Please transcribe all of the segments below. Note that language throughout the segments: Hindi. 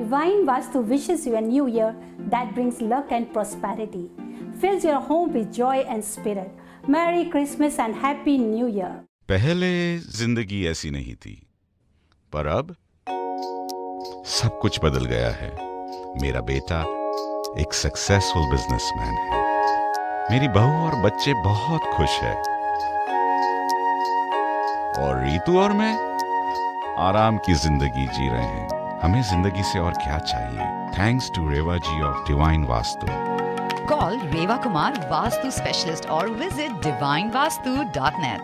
Divine Vastu wishes you a new year that brings luck and prosperity, fills your home with joy and spirit. Merry Christmas and Happy New Year. पहले जिंदगी ऐसी नहीं थी, पर अब सब कुछ बदल गया है। मेरा बेटा एक सक्सेसफुल बिजनेसमैन है, मेरी बहू और बच्चे बहुत खुश है, और रीतू और मैं आराम की जिंदगी जी रहे हैं। हमें जिंदगी से और क्या चाहिए? Thanks to Reva ji of Divine Vastu. Call Reva Kumar Vastu Specialist or visit divinevastu.net.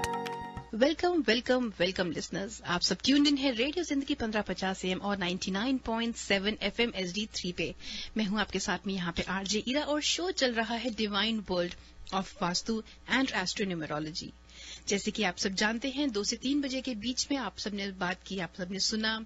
Welcome listeners. आप सब ट्यून्ड इन है रेडियो जिंदगी 1550 AM और 99.7 FM HD3 पे। मैं हूं आपके साथ में यहाँ पे आरजे इरा और शो चल रहा है divine world of Vastu and astronumerology. जैसे कि आप सब जानते हैं 2 से 3 बजे के बीच में आप सबने बात की, आप सबने सुना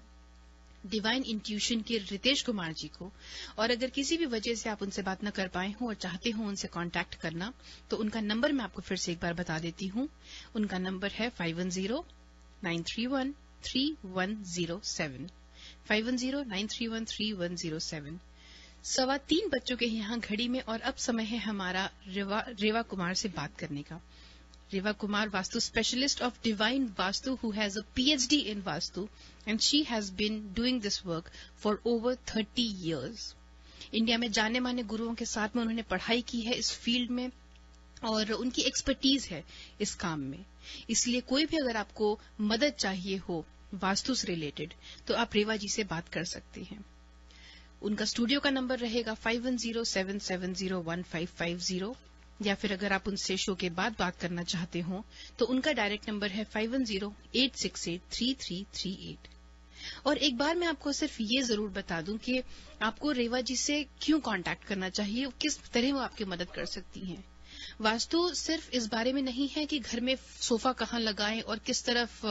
डिवाइन इंट्यूशन के रितेश कुमार जी को। और अगर किसी भी वजह से आप उनसे बात न कर पाए हों और चाहते हो उनसे कांटेक्ट करना, तो उनका नंबर मैं आपको फिर से एक बार बता देती हूं। उनका नंबर है 5109313107 5109313107। 3:15 बच्चों के यहाँ घड़ी में, और अब समय है हमारा रेवा कुमार से बात करने का। Reva Kumar, Vastu Specialist of Divine Vastu, who has a PhD in Vastu, and she has been doing this work for over 30 years. India में जाने माने गुरुओं के साथ में उन्होंने पढ़ाई की है इस फील्ड में, और उनकी एक्सपर्टीज है इस काम में। इसलिए कोई भी अगर आपको मदद चाहिए हो वास्तु से रिलेटेड, तो आप रेवा जी से बात कर सकते हैं। उनका स्टूडियो का नंबर रहेगा 5107701550, या फिर अगर आप उनसे शो के बाद बात करना चाहते हो तो उनका डायरेक्ट नंबर है 5108683338। और एक बार मैं आपको सिर्फ ये जरूर बता दूं कि आपको रेवा जी से क्यों कांटेक्ट करना चाहिए, किस तरह वो आपकी मदद कर सकती हैं। वास्तु सिर्फ इस बारे में नहीं है कि घर में सोफा कहाँ लगाएं और किस तरफ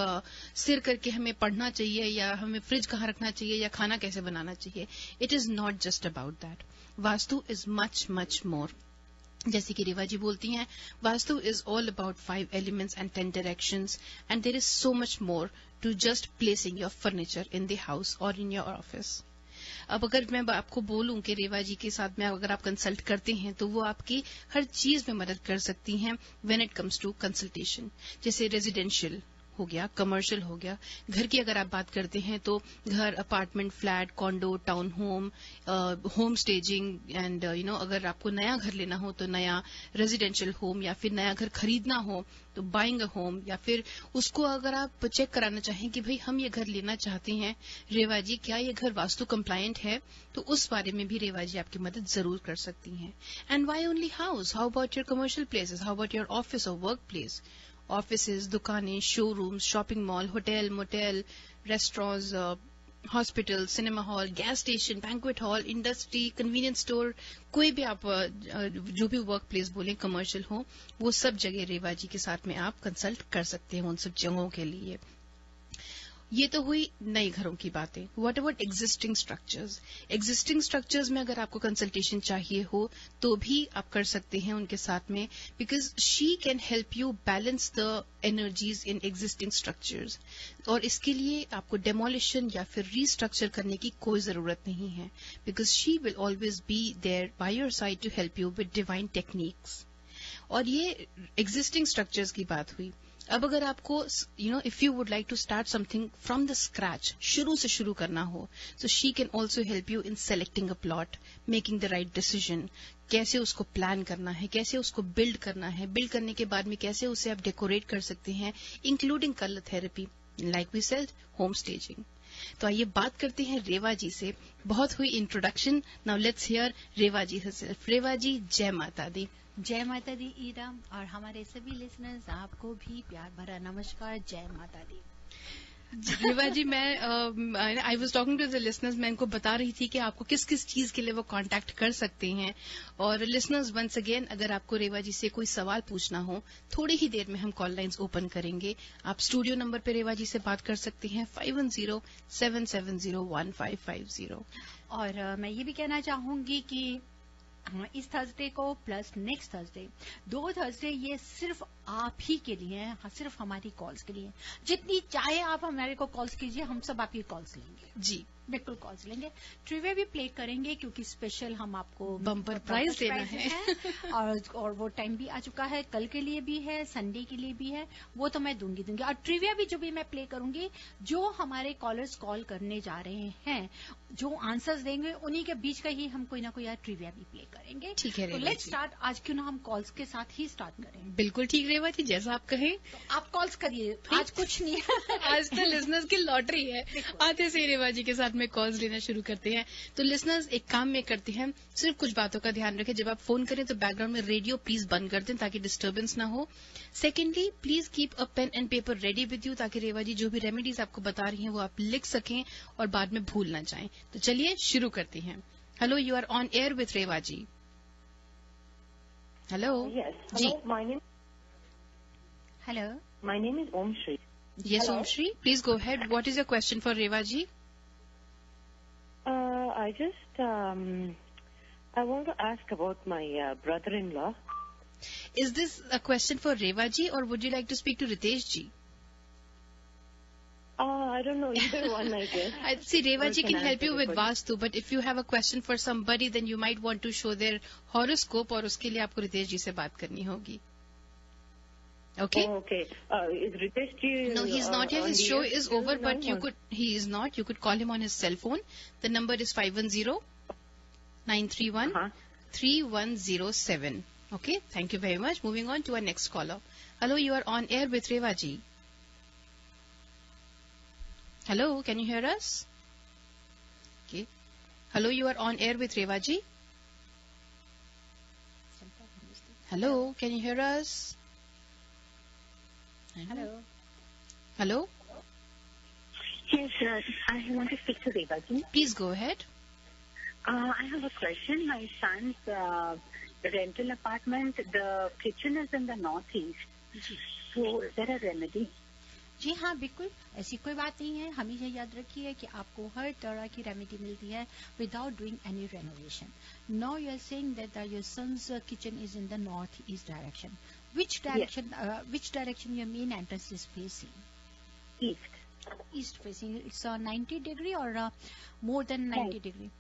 सिर करके हमें पढ़ना चाहिए, या हमें फ्रिज कहाँ रखना चाहिए, या खाना कैसे बनाना चाहिए। It is not just about that. Vastu is much much more. जैसे कि रेवा जी बोलती हैं, vastu is all about 5 elements and 10 directions, and there is so much more to just placing your furniture in the house or in your office. अब अगर मैं आपको बोलूं कि रेवा जी के साथ में अगर आप कंसल्ट करते हैं तो वो आपकी हर चीज में मदद कर सकती हैं when it comes to consultation. जैसे रेजिडेंशियल हो गया, कमर्शियल हो गया, घर की अगर आप बात करते हैं तो घर, apartment, flat, condor, town home, home staging, and अगर आपको नया घर लेना हो तो नया रेजिडेंशियल होम, या फिर नया घर खरीदना हो तो बाइंग अ होम, या फिर उसको अगर आप चेक कराना चाहें कि भाई हम ये घर लेना चाहते हैं रेवा जी, क्या ये घर वास्तु कंप्लायंट है, तो उस बारे में भी रेवा जी आपकी मदद जरूर कर सकती हैं। And why only house, how about your commercial places, how about your office और वर्क प्लेस, ऑफिसेज, दुकानें, showrooms, shopping mall, hotel, motel, restaurants, hospital, cinema hall, gas station, banquet hall, industry, convenience store, कोई भी आप जो भी वर्क प्लेस बोलें कमर्शियल हो, वो सब जगह रेवा जी के साथ में आप कंसल्ट कर सकते हैं उन सब जगहों के लिए। ये तो हुई नए घरों की बातें। What about existing structures? Existing structures में अगर आपको कंसल्टेशन चाहिए हो तो भी आप कर सकते हैं उनके साथ में, because she can help you balance the energies in existing structures. और इसके लिए आपको डेमोलिशन या फिर रीस्ट्रक्चर करने की कोई जरूरत नहीं है, because she will always be there by your side to help you with divine techniques. और ये एग्जिस्टिंग स्ट्रक्चर्स की बात हुई। अब अगर आपको if you would like to start something from the scratch, शुरू से शुरू करना हो, तो she can also help you in selecting a plot, making the right decision, कैसे उसको प्लान करना है, कैसे उसको बिल्ड करना है, बिल्ड करने के बाद में कैसे उसे आप डेकोरेट कर सकते हैं, including colour therapy, like we said home staging. तो आइए बात करते हैं रेवा जी से। बहुत हुई introduction, now let's hear Reva ji herself. Reva ji, जय माता दी। जय माता दी ईरा, और हमारे सभी लिसनर्स आपको भी प्यार भरा नमस्कार। जय माता दी। रेवा जी, मैं I was talking to the listeners, मैं इनको बता रही थी कि आपको किस किस चीज के लिए वो कांटेक्ट कर सकते हैं। और लिसनर्स, वंस अगेन, अगर आपको रेवा जी से कोई सवाल पूछना हो, थोड़ी ही देर में हम कॉल लाइंस ओपन करेंगे। आप स्टूडियो नंबर पे रेवा जी से बात कर सकते हैं 5107701550। और मैं ये भी कहना चाहूंगी कि इस थर्सडे को प्लस नेक्स्ट थर्सडे, 2 थर्सडे ये सिर्फ आप ही के लिए हैं, सिर्फ हमारी कॉल्स के लिए। जितनी चाहे आप हमारे को कॉल्स कीजिए, हम सब आपकी कॉल्स लेंगे। जी, बिल्कुल कॉल्स लेंगे, ट्रिविया भी प्ले करेंगे क्योंकि स्पेशल हम आपको बम्पर प्राइज देना है। और वो टाइम भी आ चुका है, कल के लिए भी है, संडे के लिए भी है, वो तो मैं दूंगी। और ट्रिविया भी जो भी मैं प्ले करूंगी, जो हमारे कॉलर्स कॉल करने जा रहे हैं, जो आंसर्स देंगे उन्हीं के बीच का ही हम कोई ना कोई यार ट्रिविया भी प्ले करेंगे। ठीक है, तो लेट्स स्टार्ट। आज क्यों ना हम कॉल्स के साथ ही स्टार्ट करें? बिल्कुल ठीक रेवा जी, जैसा आप कहें। तो आप कॉल्स करिए, आज कुछ नहीं है। आज तो लिसनर्स की लॉटरी है। आते से रेवा जी के साथ में कॉल्स लेना शुरू करते हैं। तो लिसनर्स एक काम में करते हैं, सिर्फ कुछ बातों का ध्यान रखें। जब आप फोन करें तो बैकग्राउंड में रेडियो प्लीज बंद कर दें ताकि डिस्टर्बेंस ना हो। Secondly, please keep a pen and paper ready with you ताकि रेवा जी जो भी रेमेडीज आपको बता रही हैं वो आप लिख सकें और बाद में भूल ना जाएं। तो चलिए शुरू करते हैं। Hello, you are on air with Reva ji. Hello जी। Hello, My name is Om Shri. Yes, Om Shri. Please go ahead. What is your question for Reva ji? I just I want to ask about my brother-in-law. Is this a question for Reva ji or would you like to speak to Ritesh ji? I don't know either one, I guess. See, Reva ji Or can help you answer the with Vastu, but if you have a question for somebody, then you might want to show their horoscope और उसके लिए आपको रितेश जी से बात करनी होगी. Okay? Oh, okay. Is Ritesh ji? No, he's not here. on His the show air? is over, No, but you no. could. He is not. You could call him on his cell phone. The number is 510-931. Uh-huh. 3107. Okay, thank you very much. Moving on to our next caller. Hello, you are on air with Reva ji. Hello, can you hear us? Okay. Hello, you are on air with Reva ji. Hello, can you hear us? Hello. Hello, Yes, I want to speak to Reva ji. please go ahead. I have a question. My son's rental apartment, the kitchen is in the northeast. So, is there a remedy? जी हाँ, बिल्कुल ऐसी कोई बात नहीं है। हमेशा याद रखिए कि आपको हर तरह की रेमेडी मिलती है without doing any renovation. Now you are saying that your son's kitchen is in the north east direction. which direction your main entrance is facing? East facing. It's a 90 degree or more than 90 degree?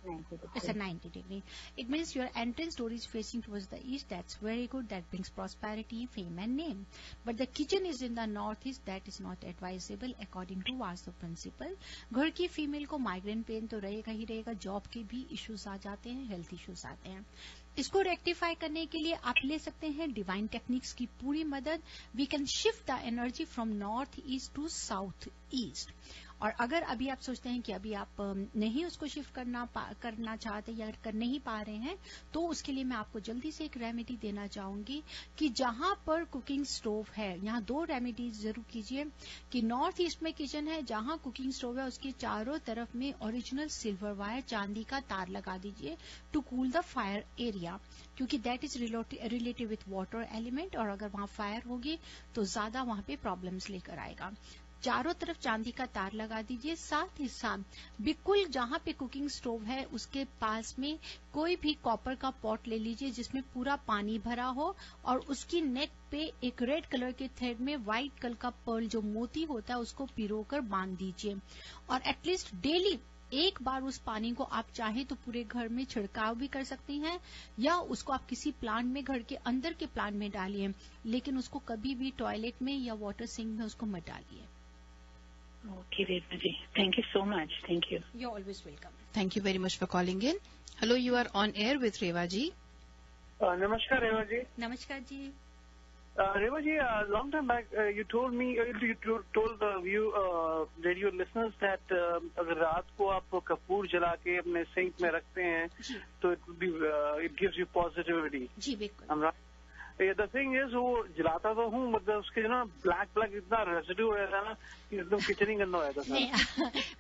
90 It's a 90 degree. It means your entrance door is facing towards the east. That's very good. That brings prosperity, fame and name. But the kitchen is in the northeast. That is not advisable according to Vastu principle. घर की फीमेल को माइग्रेन पेन तो रहेगा ही रहेगा, जॉब के भी इश्यूज आ जाते हैं, हेल्थ इश्यूज आते हैं। इसको रेक्टिफाई करने के लिए आप ले सकते हैं डिवाइन टेक्निक्स की पूरी मदद। We can shift the energy from north east to south east. और अगर अभी आप सोचते हैं कि अभी आप नहीं उसको शिफ्ट करना चाहते या कर नहीं पा रहे हैं, तो उसके लिए मैं आपको जल्दी से एक रेमेडी देना चाहूंगी कि जहां पर कुकिंग स्टोव है, यहाँ 2 रेमेडीज जरूर कीजिए कि नॉर्थ ईस्ट में किचन है, जहां कुकिंग स्टोव है उसके चारों तरफ में ओरिजिनल सिल्वर वायर, चांदी का तार लगा दीजिए to cool the fire area, क्योंकि that is related with water element और अगर वहां फायर होगी तो ज्यादा वहां पे प्रॉब्लम्स लेकर आएगा। चारों तरफ चांदी का तार लगा दीजिए। साथ ही साथ बिल्कुल जहां पे कुकिंग स्टोव है उसके पास में कोई भी कॉपर का पॉट ले लीजिए जिसमें पूरा पानी भरा हो और उसकी नेक पे एक रेड कलर के थ्रेड में व्हाइट कलर का पर्ल जो मोती होता है उसको पिरोकर बांध दीजिए और एटलीस्ट डेली एक बार उस पानी को आप चाहे तो पूरे घर में छिड़काव भी कर सकती हैं या उसको आप किसी प्लांट में, घर के अंदर के प्लांट में डालिए, लेकिन उसको कभी भी टॉयलेट में या वाटर सिंक में उसको मत डालिए। Okay, Reva ji. Thank you so much. Thank you. You're always welcome. Thank you very much for calling in. Hello, you are on air with Reva ji. Namaskar, Reva ji. नमस्कार जी। Reva ji, a long time back, you told me, you told the radio listeners that अगर रात को आप कपूर जला के अपने सिंक में रखते हैं, तो it gives you positivity. जी बिल्कुल। I'm right. The thing is, वो जलाता तो हूँ, मतलब उसके जो ना ब्लैक इतना रेसिड्यू हो जाता है ना कि एकदम किचन ही गंदा हो जाता है।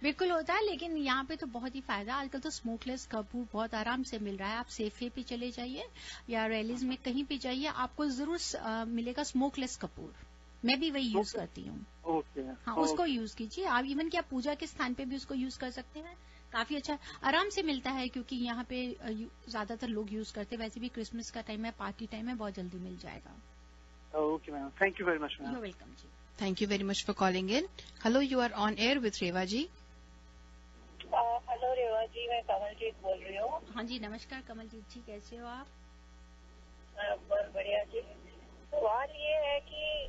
बिल्कुल होता है, लेकिन यहाँ पे तो बहुत ही फायदा। आजकल तो स्मोकलेस कपूर बहुत आराम से मिल रहा है। आप सेफे पे चले जाइए या रैलीज में कहीं पे जाइए, आपको जरूर मिलेगा स्मोकलेस कपूर। मैं भी वही यूज करती हूँ। हाँ, उसको यूज कीजिए आप। इवन कि आप पूजा के स्थान पे भी उसको यूज कर सकते हैं। काफी अच्छा आराम से मिलता है क्योंकि यहाँ पे ज्यादातर लोग यूज करते हैं। वैसे भी क्रिसमस का टाइम है, पार्टी टाइम है, बहुत जल्दी मिल जाएगा। Okay ma'am, thank you very much ma'am. You welcome जी। Thank you very much for calling in. Hello, you are on air with Reva ji. जी, मैं कमलजीत बोल रही हूँ। हाँ जी, नमस्कार कमलजीत जी, कैसे हो आप? बहुत बढ़िया जी। सवाल ये है कि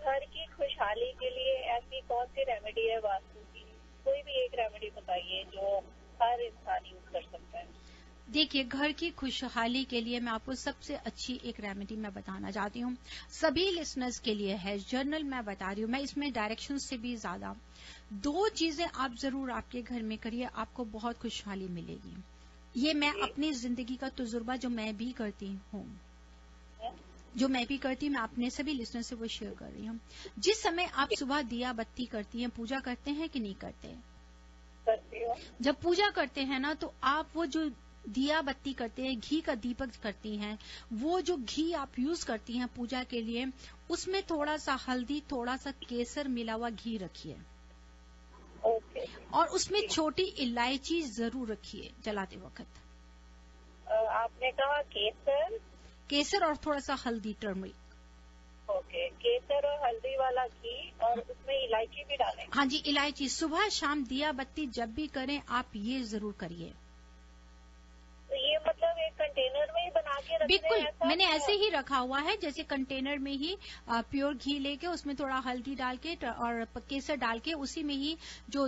घर की खुशहाली के लिए ऐसी कौन सी रेमेडी है वास्तु की? कोई भी एक रेमेडी बताइए जो हर इंसान यूज कर सकता है। देखिए, घर की खुशहाली के लिए मैं आपको सबसे अच्छी एक रेमेडी मैं बताना चाहती हूँ। सभी लिसनर्स के लिए है, जर्नल मैं बता रही हूँ, मैं इसमें डायरेक्शन से भी ज्यादा 2 चीजें आप जरूर आपके घर में करिए, आपको बहुत खुशहाली मिलेगी। ये मैं अपनी जिंदगी का तजुर्बा जो मैं भी करती हूँ, मैं अपने सभी लिसनर से वो शेयर कर रही हूँ। जिस समय आप सुबह दिया बत्ती करती हैं, पूजा करते हैं कि नहीं करते? करती हूँ। जब पूजा करते हैं ना, तो आप वो जो दिया बत्ती करते हैं, घी का दीपक करती हैं, वो जो घी आप यूज करती हैं पूजा के लिए, उसमें थोड़ा सा हल्दी, थोड़ा सा केसर मिला हुआ घी रखिए। ओके। और उसमें छोटी इलायची जरूर रखिए जलाते वक्त। आपने कहा केसर और थोड़ा सा हल्दी, टर्मरिक। ओके, केसर और हल्दी वाला घी और उसमें इलायची भी डालें। हाँ जी, इलायची सुबह शाम दिया बत्ती जब भी करें आप ये जरूर करिए। तो ये मतलब एक कंटेनर में ही बना के रखते हैं? बिल्कुल, मैंने ऐसे ही रखा हुआ है, जैसे कंटेनर में ही प्योर घी लेके उसमें थोड़ा हल्दी डाल के और केसर डाल के उसी में ही जो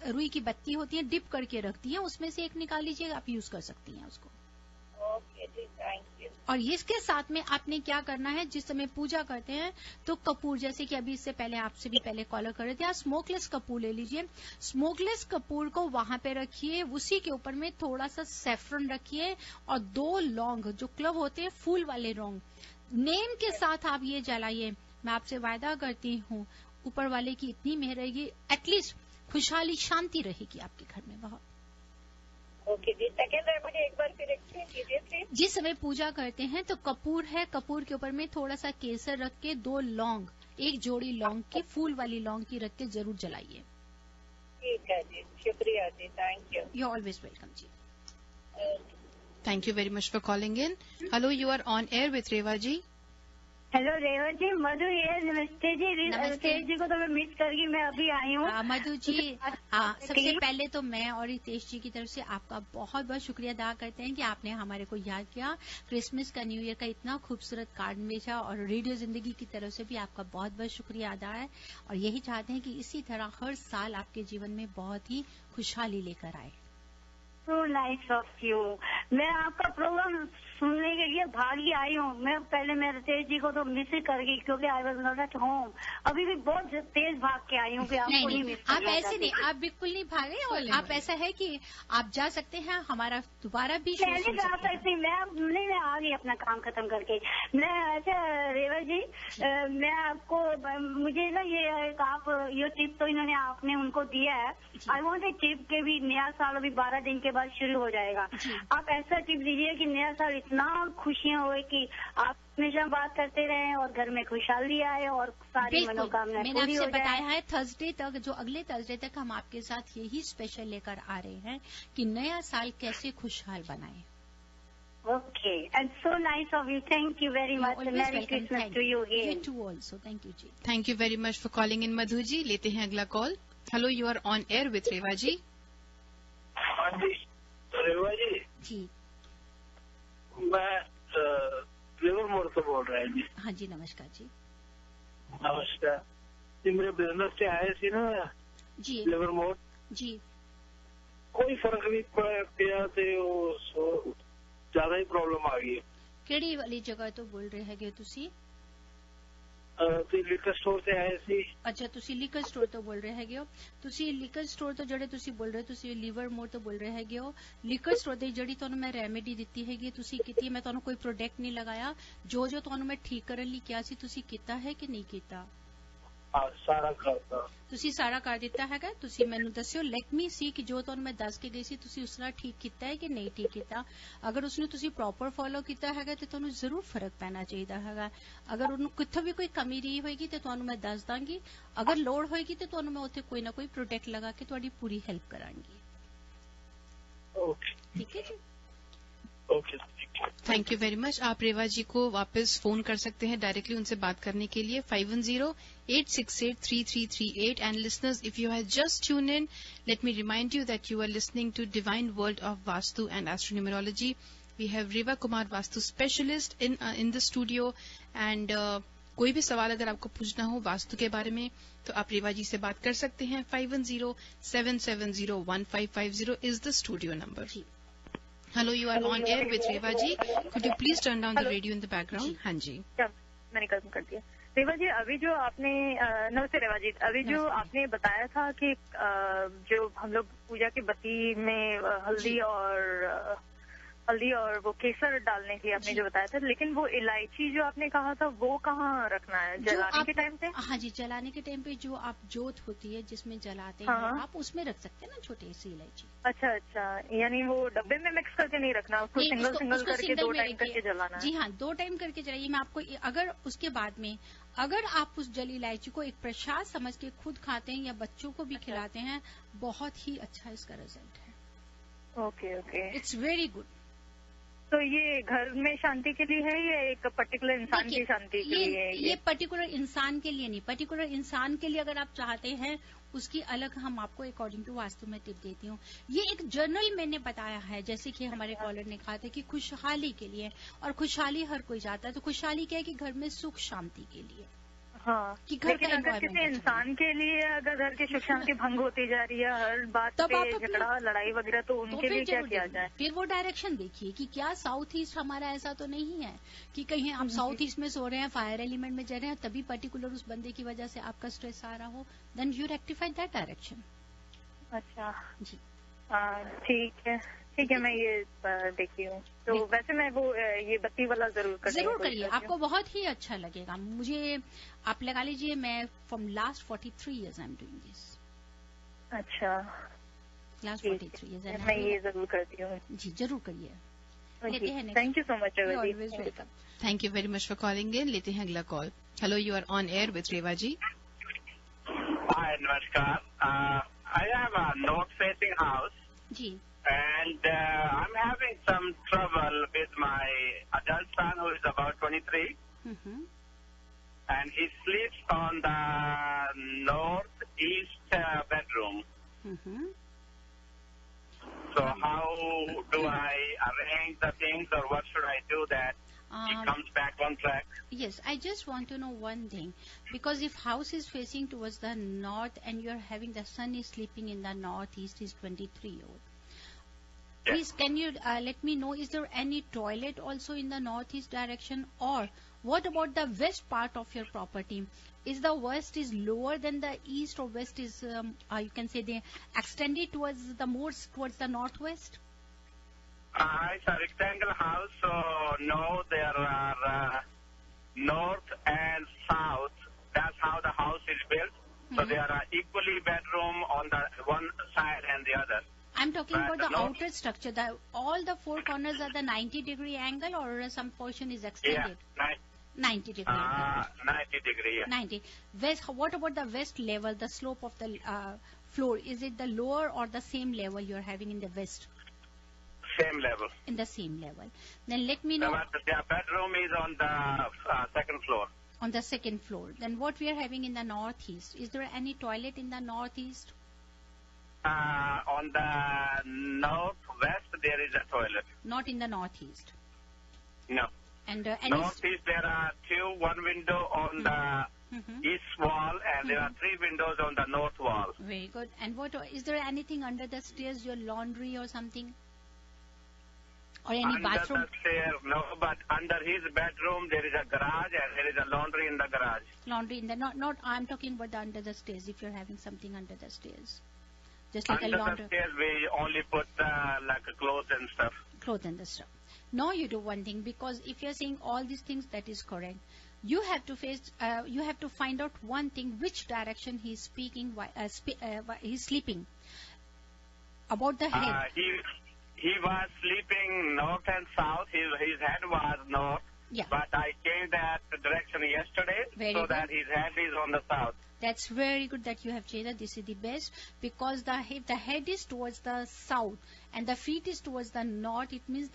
रुई की बत्ती होती है डिप करके रखती है, उसमें से एक निकाल लीजिए, आप यूज कर सकती हैं उसको। ओके जी, थैंक यू। और इसके साथ में आपने क्या करना है, जिस समय पूजा करते हैं तो कपूर, जैसे कि अभी इससे पहले आपसे भी पहले कॉलर कर रहे थे, आप स्मोकलेस कपूर ले लीजिए। स्मोकलेस कपूर को वहां पे रखिए, उसी के ऊपर में थोड़ा सा सैफरन रखिए और 2 लौंग, जो क्लव होते हैं फूल वाले लौंग, नेम के साथ आप ये जलाइए। मैं आपसे वायदा करती हूँ, ऊपर वाले की इतनी मेहर रहेगी, एटलीस्ट खुशहाली शांति रहेगी आपके घर में बहुत। ओके जी, सेकेंड रेमेडी एक बार फिर एक्सप्लेन कीजिए प्लीज। जिस समय पूजा करते हैं तो कपूर है, कपूर के ऊपर में थोड़ा सा केसर रख के 2 लौंग, एक जोड़ी लौंग की, फूल वाली लौंग की रख के जरूर जलाइए। ठीक है जी, शुक्रिया जी, thank you. You always welcome जी। Thank you very much for calling in. Hello, you are on air with Reva ji. Hello Reva ji, Madhu ये नमस्ते जी। नमस्ते जी को तो मैं मिस करके मैं अभी आई हूँ। मधु जी, सबसे पहले तो मैं और रितेश जी की तरफ से आपका बहुत बहुत शुक्रिया अदा करते हैं कि आपने हमारे को याद किया, क्रिसमस का, न्यू ईयर का इतना खूबसूरत कार्ड भेजा, और रेडियो जिंदगी की तरफ से भी आपका बहुत बहुत शुक्रिया अदा है। और यही चाहते हैं कि इसी तरह हर साल आपके जीवन में बहुत ही खुशहाली लेकर आए। So nice of you। मैं आपका प्रोग्राम सुनने के लिए भाग ही आई हूँ। मैं पहले मैं रितेश जी को तो मिस ही कर गई क्योंकि I was not at home. अभी भी बहुत तेज भाग के आई हूँ कि आपको नहीं मिस। आप ऐसे नहीं, आप बिल्कुल नहीं भागे, और आप ऐसा है कि आप जा सकते हैं, हमारा दोबारा भी शो सुन जा सकते हैं। सकती मैं आ गई अपना काम खत्म करके। मैं अच्छा रेवा जी, मैं आपको, मुझे ना ये टिप तो इन्होंने आपने उनको दिया है। आई वॉन्ट ए टिप के भी नया साल अभी 12 दिन के बाद शुरू हो जाएगा। आप ऐसा टिप दीजिए कि नया साल इतना खुशियाँ हुए कि आप हमेशा बात करते रहें और घर में खुशहाली आए और सारी मनोकामनाएं मैंने पूरी हो आपसे जाए। बताया है थर्सडे तक, जो अगले थर्सडे तक हम आपके साथ यही स्पेशल लेकर आ रहे हैं कि नया साल कैसे खुशहाल बनाएं। Okay, and so nice of you, thank you very much. Merry Christmas to you you again. Too also, thank you जी। Thank you very much for calling in Madhu ji. लेते हैं अगला call. Hello, you are on air with Reva ji. हाँ जी, रेवा जी, जी मैं रिवर मोड़ से बोल रहा है जी। हाँ जी, नमस्कार जी। नमस्कार जी, मेरे बिजनेस से आए थे ना जी रिवर मोड़, जी। कोई फर्क नहीं पिया थे, वो ज्यादा ही प्रॉब्लम आ गई। ਕਿਹੜੀ ਵਾਲੀ ਜਗ੍ਹਾ ਤੋਂ ਬੋਲ ਰਹੇ ਹੈਗੇ ਤੁਸੀਂ? ਤੁਸੀਂ ਲਿਕਰ ਸਟੋਰ ਤੇ ਆਏ ਸੀ। ਅੱਛਾ, ਤੁਸੀਂ ਲਿਕਰ ਸਟੋਰ ਤੋਂ ਬੋਲ ਰਹੇ ਹੈਗੇ ਹੋ। ਤੁਸੀਂ ਲਿਕਰ ਸਟੋਰ ਤੋਂ ਜਿਹੜੇ ਤੁਸੀਂ ਬੋਲ ਰਹੇ ਹੋ, ਤੁਸੀਂ ਲੀਵਰ ਮੋਰ ਤੋਂ ਬੋਲ ਰਹੇ ਹੈਗੇ ਹੋ। ਲਿਕਰ ਸਟੋਰ ਦੀ ਜਿਹੜੀ ਤੁਹਾਨੂੰ ਮੈਂ ਰੈਮੇਡੀ ਦਿੱਤੀ ਹੈਗੀ, ਤੁਸੀਂ ਕੀਤੀ, ਮੈਂ ਤੁਹਾਨੂੰ ਕੋਈ ਪ੍ਰੋਡਕਟ ਨਹੀਂ ਲਗਾਇਆ। ਜੋ ਤੁਹਾਨੂੰ ਮੈਂ ਠੀਕ ਕਰਨ ਲਈ ਕਿਹਾ ਸੀ, ਤੁਸੀਂ ਕੀਤਾ ਹੈ ਕਿ ਨਹੀਂ ਕੀਤਾ? ਹਾਂ, ਸਾਰਾ ਕਰਤਾ। ਤੁਸੀਂ ਸਾਰਾ ਕਰ ਦਿੱਤਾ ਹੈਗਾ। ਤੁਸੀਂ ਮੈਨੂੰ ਦੱਸਿਓ, ਲੈਟ ਮੀ ਸੀ ਕਿ ਜੋ ਤੁਹਾਨੂੰ ਮੈਂ ਦੱਸ ਕੇ ਗਈ ਸੀ ਤੁਸੀਂ ਉਸ ਨਾਲ ਠੀਕ ਕੀਤਾ ਹੈ ਕਿ ਨਹੀਂ ਠੀਕ ਕੀਤਾ। ਅਗਰ ਉਸਨੂੰ ਤੁਸੀਂ ਪ੍ਰੋਪਰ ਫੋਲੋ ਕੀਤਾ ਹੈਗਾ ਤੇ ਤੁਹਾਨੂੰ ਜ਼ਰੂਰ ਫਰਕ ਪੈਣਾ ਚਾਹੀਦਾ ਹੈਗਾ। ਅਗਰ ਉਹਨੂੰ ਕਿੱਥੋਂ ਵੀ ਕੋਈ ਕਮੀ ਰਹੀ ਹੋਏਗੀ ਤੇ ਤੁਹਾਨੂੰ ਮੈਂ ਦੱਸ ਦਾਂਗੀ। ਅਗਰ ਲੋੜ ਹੋਏਗੀ ਤੇ ਤੁਹਾਨੂੰ ਮੈਂ ਉੱਥੇ ਕੋਈ ਨਾ ਕੋਈ ਪ੍ਰੋਡਕਟ ਲਗਾ ਕੇ ਤੁਹਾਡੀ ਪੂਰੀ ਹੈਲਪ ਕਰਾਂਗੀ। ਓਕੇ, ਠੀਕ ਹੈ ਜੀ। Okay, thank you very much. आप रेवा जी को वापस फोन कर सकते हैं डायरेक्टली उनसे बात करने के लिए 510-868-3338 and listeners if you have just tune in let me remind you that you are listening to divine world of Vastu and astronumerology. We have Reva Kumar Vastu specialist in the studio and कोई भी सवाल अगर आपको पूछना हो वास्तु के बारे में तो आप रेवा जी से बात कर सकते हैं। 510-770-1550 is the studio number. Hello, you are on air with Reva ji. Could you please turn down the radio in the background? हाँ जी, क्या मैंने कदम कर दिया। रेवा जी, अभी जो आपने नमस्ते रेवा जी, अभी जो आपने बताया था कि जो हम लोग पूजा की बत्ती में हल्दी और वो केसर डालने की आपने जो बताया था, लेकिन वो इलायची जो आपने कहा था वो कहाँ रखना है? जलाने के टाइम पे? हाँ जी, जलाने के टाइम पे जो आप जोत होती है जिसमें जलाते हैं आप उसमें रख सकते हैं ना, छोटी सी इलायची। अच्छा, यानी वो डब्बे में मिक्स करके नहीं रखना, उसको सिंगल करके 2 टाइम करके जलाना है? जी हाँ, 2 टाइम करके जलाइए। मैं आपको अगर उसके बाद में अगर आप उस जली इलायची को एक प्रसाद समझ के खुद खाते हैं या बच्चों को भी खिलाते हैं, बहुत ही अच्छा इसका रिजल्ट है। Okay, it's very good. तो ये घर में शांति के लिए है या एक पर्टिकुलर इंसान की शांति के लिए है? ये पर्टिकुलर इंसान के लिए नहीं, पर्टिकुलर इंसान के लिए अगर आप चाहते हैं उसकी अलग हम आपको अकॉर्डिंग टू वास्तु में टिप देती हूँ। ये एक जर्नल मैंने बताया है, जैसे कि हमारे कॉलर ने कहा था कि खुशहाली के लिए, और खुशहाली हर कोई चाहता है। तो खुशहाली क्या है कि घर में सुख शांति के लिए। हाँ, कि घर लेकिन अगर किसी इंसान के लिए अगर घर की सुख शांति भंग होती जा रही है हर बात पे झगड़ा लड़ाई वगैरह, तो उनके लिए क्या किया जाए? फिर वो डायरेक्शन देखिए कि क्या साउथ ईस्ट हमारा ऐसा तो नहीं है कि कहीं आप साउथ ईस्ट में सो रहे हैं, फायर एलिमेंट में जा रहे हैं, तभी पर्टिकुलर उस बंदे की वजह से आपका स्ट्रेस आ रहा हो, then you rectify that direction. अच्छा जी, ठीक है, मैं ये देखी हूँ। तो वैसे मैं वो ये बत्ती वाला जरूर करिए, आपको बहुत ही अच्छा लगेगा। मुझे आप लगा लीजिए, मैं from last 43 years I am doing this. अच्छा, लास्ट 43 years मैं ये जरूर करती हूँ। जी, जरूर करिए। लेते हैं, thank you so much Reva ji. Welcome. Thank you very much for calling in. लेते हैं अगला call. Hello, you are on air with Reva ji. Hi, नमस्कार। I have a north facing house जी, and I'm having some trouble with my adult son who is about 23 and he sleeps on the northeast bedroom. So how do I arrange the things, or what should I do that he comes back on track? Yes, I just want to know one thing, because if house is facing towards the north and you're having the son is sleeping in the northeast, he's 23-year-old. Please, can you let me know, is there any toilet also in the northeast direction? Or what about the west part of your property? Is the west is lower than the east, or west is, you can say, they extended towards the northwest? It's a rectangle house, so no, there are north and south. That's how the house is built. So there are equally bedroom on the one side and the other. I'm talking about the outer structure. All the 4 corners are the 90-degree angle, or some portion is extended? Yeah, 90-degree angle. 90-degree, yeah. 90. West. What about the west level, the slope of the floor? Is it the lower or the same level you're having in the west? Same level. In the same level. Then let me know. But the bedroom is on the second floor. On the second floor. Then what we are having in the northeast? Is there any toilet in the northeast? On the northwest, there is a toilet. Not in the northeast. No. And northeast, there are one window on the east wall, and there are 3 windows on the north wall. Very good. And what is there anything under the stairs, your laundry or something? Or any under bathroom? The stairs, no, but under his bedroom, there is a garage, and there is a laundry in the garage. Laundry in the, not, I'm talking about the under the stairs, if you're having something under the stairs. Just like under a laundry. The stairs, we only put like clothes and stuff. Clothes and the stuff. Now you do one thing, because if you're saying all these things, that is correct. You have to you have to find out one thing, which direction he's speaking, he's sleeping. About the head. He was sleeping north and south. His head was north. Yeah. But I changed that direction yesterday, Very so good. that his head is on the south. That's very good that you have changed that. This is the best because if the head is towards the south and the feet is towards the north, it means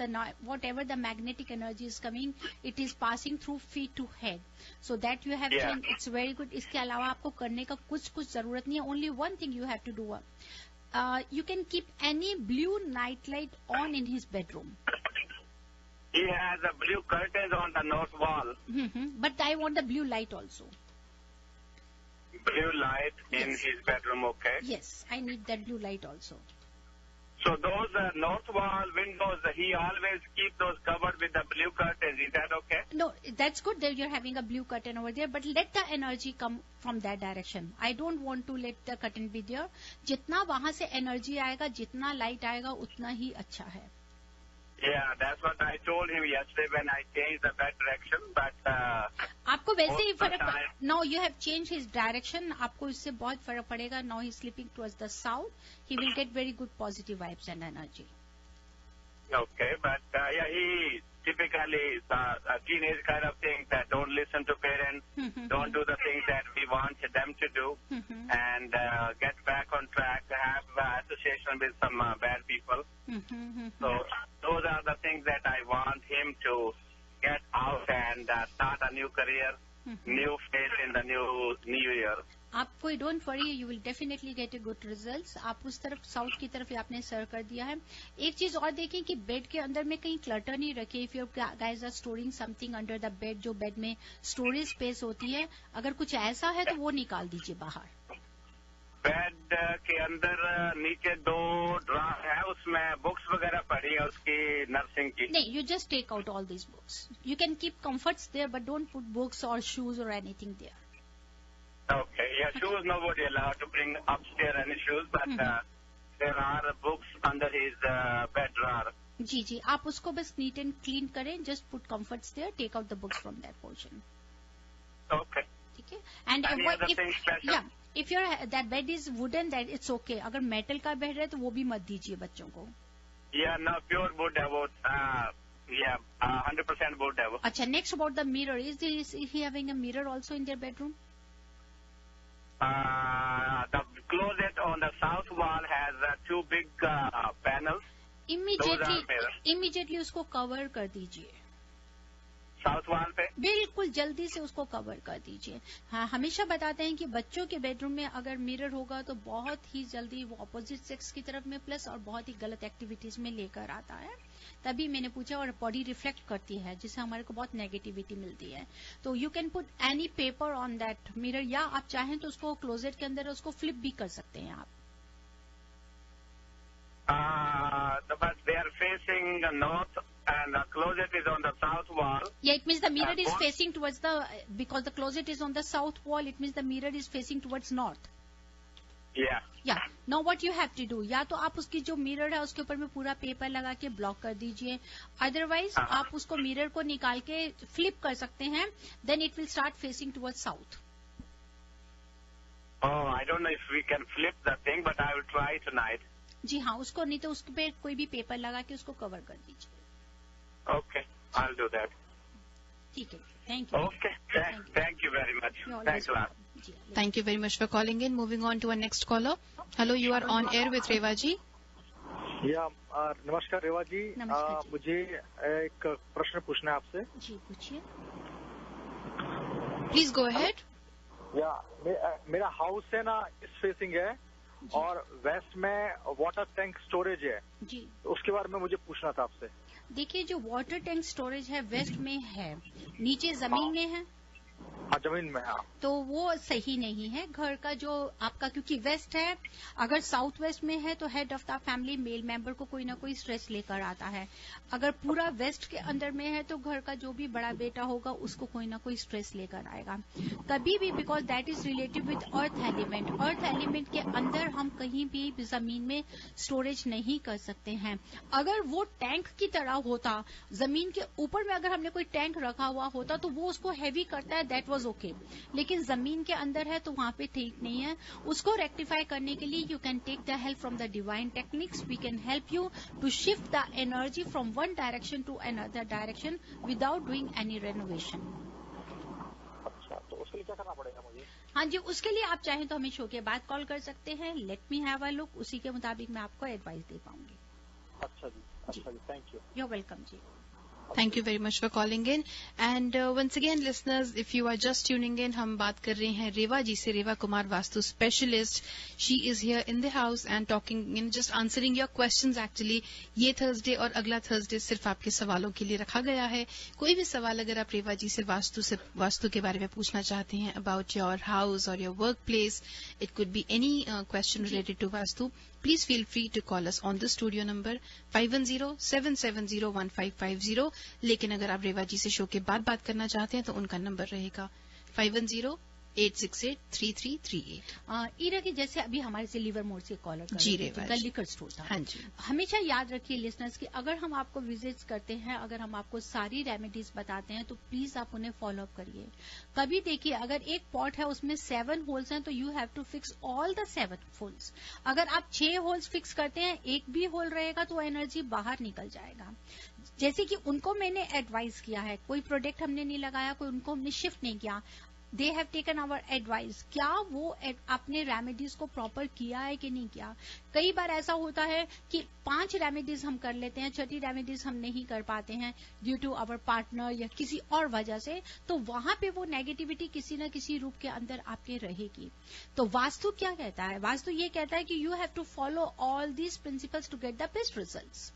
whatever the magnetic energy is coming, it is passing through feet to head. So that you have changed. It's very good. इसके अलावा आपको करने का कुछ जरूरत नहीं है. Only one thing you have to do. You can keep any blue night light on in his bedroom. He has a blue curtains on the north wall. But I want the blue light also. Blue light in his bedroom, okay? Yes, I need that blue light also. So those north wall windows, he always keep those covered with the blue curtains. Is that okay? No, that's good that you're having a blue curtain over there, but let the energy come from that direction. I don't want to let the curtain be there. जितना वहाँ से energy आएगा, जितना light आएगा, उतना ही अच्छा है. Yeah, that's what I told him yesterday when I changed the bed direction, but आपको वैसे ही फर्क now you have changed his direction. आपको इससे बहुत फर्क पड़ेगा. Now he's sleeping towards the south. He will get very good positive vibes and energy. Okay, but yeah, he typically is a teenage kind of thing that don't listen to parents, don't do the things that we want them to do, and get back on track, have association with some bad people. So those are the things that I want him to get out and start a new career, new phase in the new year. आपको don't worry, you will definitely get a good results. आप उस तरफ साउथ की तरफ आपने सर कर दिया है. एक चीज और देखें कि बेड के अंदर में कहीं क्लटर नहीं रखे. If you guys are storing something under the bed, जो बेड में स्टोरेज स्पेस होती है, अगर कुछ ऐसा है तो वो निकाल दीजिए बाहर. बेड के अंदर नीचे 2 ड्रॉर है, उसमें बुक्स वगैरह पड़ी है उसकी नर्सिंग की. नहीं, you just take out all this books. You can keep comforts there but don't put books और शूज और anything there. Okay, yeah, shoes nobody allowed to bring upstairs any shoes, but there are books under his bed drawer. जी, आप उसको बस नीट एंड क्लीन करें. Just put comforts there, take out the books from that portion. Okay. ठीक है. And if your that bed is wooden, that it's okay. अगर मेटल का बेड है तो वो भी मत दीजिए बच्चों को. Yeah, no, pure wood है वो. Yeah, 100% wood है वो. अच्छा, next about the mirror. Is he having a mirror also in their bedroom? The closet on the south wall has 2 big panels. Immediately उसको कवर कर दीजिए. साउथ वॉल पे बिल्कुल जल्दी से उसको कवर कर दीजिए. हाँ, हमेशा बताते हैं कि बच्चों के बेडरूम में अगर मिरर होगा तो बहुत ही जल्दी वो अपोजिट सेक्स की तरफ में प्लस और बहुत ही गलत एक्टिविटीज में लेकर आता है. तभी मैंने पूछा. और बॉडी रिफ्लेक्ट करती है जिससे हमारे को बहुत नेगेटिविटी मिलती है. तो you can put any paper on that mirror, या आप चाहें तो उसको क्लोजेट के अंदर उसको फ्लिप भी कर सकते हैं आप. But they are facing the north and the closet is on the south wall. Yeah, it means the mirror is facing towards because the closet is on the south wall, it means the mirror is facing towards north. Yeah. Now what you have to do, या तो आप उसकी जो मिरर है उसके ऊपर में पूरा पेपर लगा के ब्लॉक कर दीजिए. अदरवाइज आप उसको मिरर को निकाल के फ्लिप कर सकते हैं. Then it will start facing towards south. Oh, I don't know if we can flip the thing, but I will try tonight. जी हाँ, उसको नहीं तो उस पे कोई भी पेपर लगा के उसको कवर कर दीजिए. Okay, I'll do that. ठीक है, thank you. Okay, thank you very much. Thanks a lot. Thank you very much for calling in. Moving on to our next caller. Hello, you are on air with Rewa ji. नमस्कार रेवा जी. मुझे एक प्रश्न पूछना है आपसे. जी पूछिए. Please go ahead. मेरा हाउस है ना ईस्ट फेसिंग है और वेस्ट में वाटर टैंक स्टोरेज है जी. उसके बारे में मुझे पूछना था आपसे. देखिए, जो वाटर टैंक स्टोरेज है वेस्ट में है, नीचे जमीन में है. हाँ, जमीन में. हाँ, तो वो सही नहीं है. घर का जो आपका, क्योंकि वेस्ट है, अगर साउथ वेस्ट में है तो head of the family male member को कोई ना कोई स्ट्रेस लेकर आता है. अगर पूरा वेस्ट के अंदर में है तो घर का जो भी बड़ा बेटा होगा उसको कोई ना कोई स्ट्रेस लेकर आएगा कभी भी, because that is related with earth element. Earth element के अंदर हम कहीं भी जमीन में स्टोरेज नहीं कर सकते हैं. अगर वो टैंक की तरह होता, जमीन के ऊपर में अगर हमने कोई टैंक रखा हुआ होता तो वो उसको हैवी करता है, दैट वाज ओके. लेकिन जमीन के अंदर है तो वहां पे ठीक नहीं है. उसको रेक्टिफाई करने के लिए you can take the help from the divine techniques. We can help you to shift the energy from one direction to another direction without doing any renovation. अच्छा, तो उसके लिए क्या करना पड़ेगा मुझे? हाँ जी, उसके लिए आप चाहें तो हमें शो के बाद कॉल कर सकते हैं। Let me have a look, उसी के मुताबिक मैं आपको एडवाइस दे पाऊंगी। अच्छा जी, थैंक यू। You're welcome, जी। Thank you very much for calling in. And once again, listeners, if you are just tuning in, हम बात कर रहे हैं रेवा जी से, Reva Kumar Vastu specialist. She is here in the house and talking, just answering your questions actually. ये थर्सडे और अगला थर्सडे सिर्फ आपके सवालों के लिए रखा गया है. कोई भी सवाल अगर आप रेवा जी से वास्तु के बारे में पूछना चाहते हैं about your house or your workplace, it could be any question related to vastu. Please feel free to call us on the studio number 510-770-1550. लेकिन अगर आप रेवा जी से शो के बाद बात करना चाहते हैं तो उनका नंबर रहेगा 510-868-3338. ईरा की जैसे अभी हमारे से लिवर मोड से कॉलर कर जी, रहे थे, कल लिकर स्टोर था। हाँ जी। हमेशा याद रखिए लिसनर्स कि अगर हम आपको विजिट करते हैं, अगर हम आपको सारी रेमेडीज बताते हैं तो प्लीज आप उन्हें फॉलो अप करिए। कभी देखिए अगर एक पॉट है उसमें 7 होल्स हैं तो you have to fix all the 7 holes. अगर आप 6 होल्स फिक्स करते हैं, एक भी होल रहेगा तो एनर्जी बाहर निकल जाएगा। जैसे कि उनको मैंने एडवाइस किया है, कोई प्रोडक्ट हमने नहीं लगाया, कोई उनको हमने शिफ्ट नहीं किया, they have taken our advice. क्या वो अपने रेमेडीज को प्रॉपर किया है कि नहीं किया? कई बार ऐसा होता है कि 5 रेमेडीज हम कर लेते हैं, 6ठी रेमेडीज हम नहीं कर पाते हैं ड्यू टू आवर पार्टनर या किसी और वजह से, तो वहां पे वो नेगेटिविटी किसी न किसी रूप के अंदर आपके रहेगी। तो वास्तु क्या कहता है? वास्तु ये कहता है कि you have to follow all these principles to get the best results.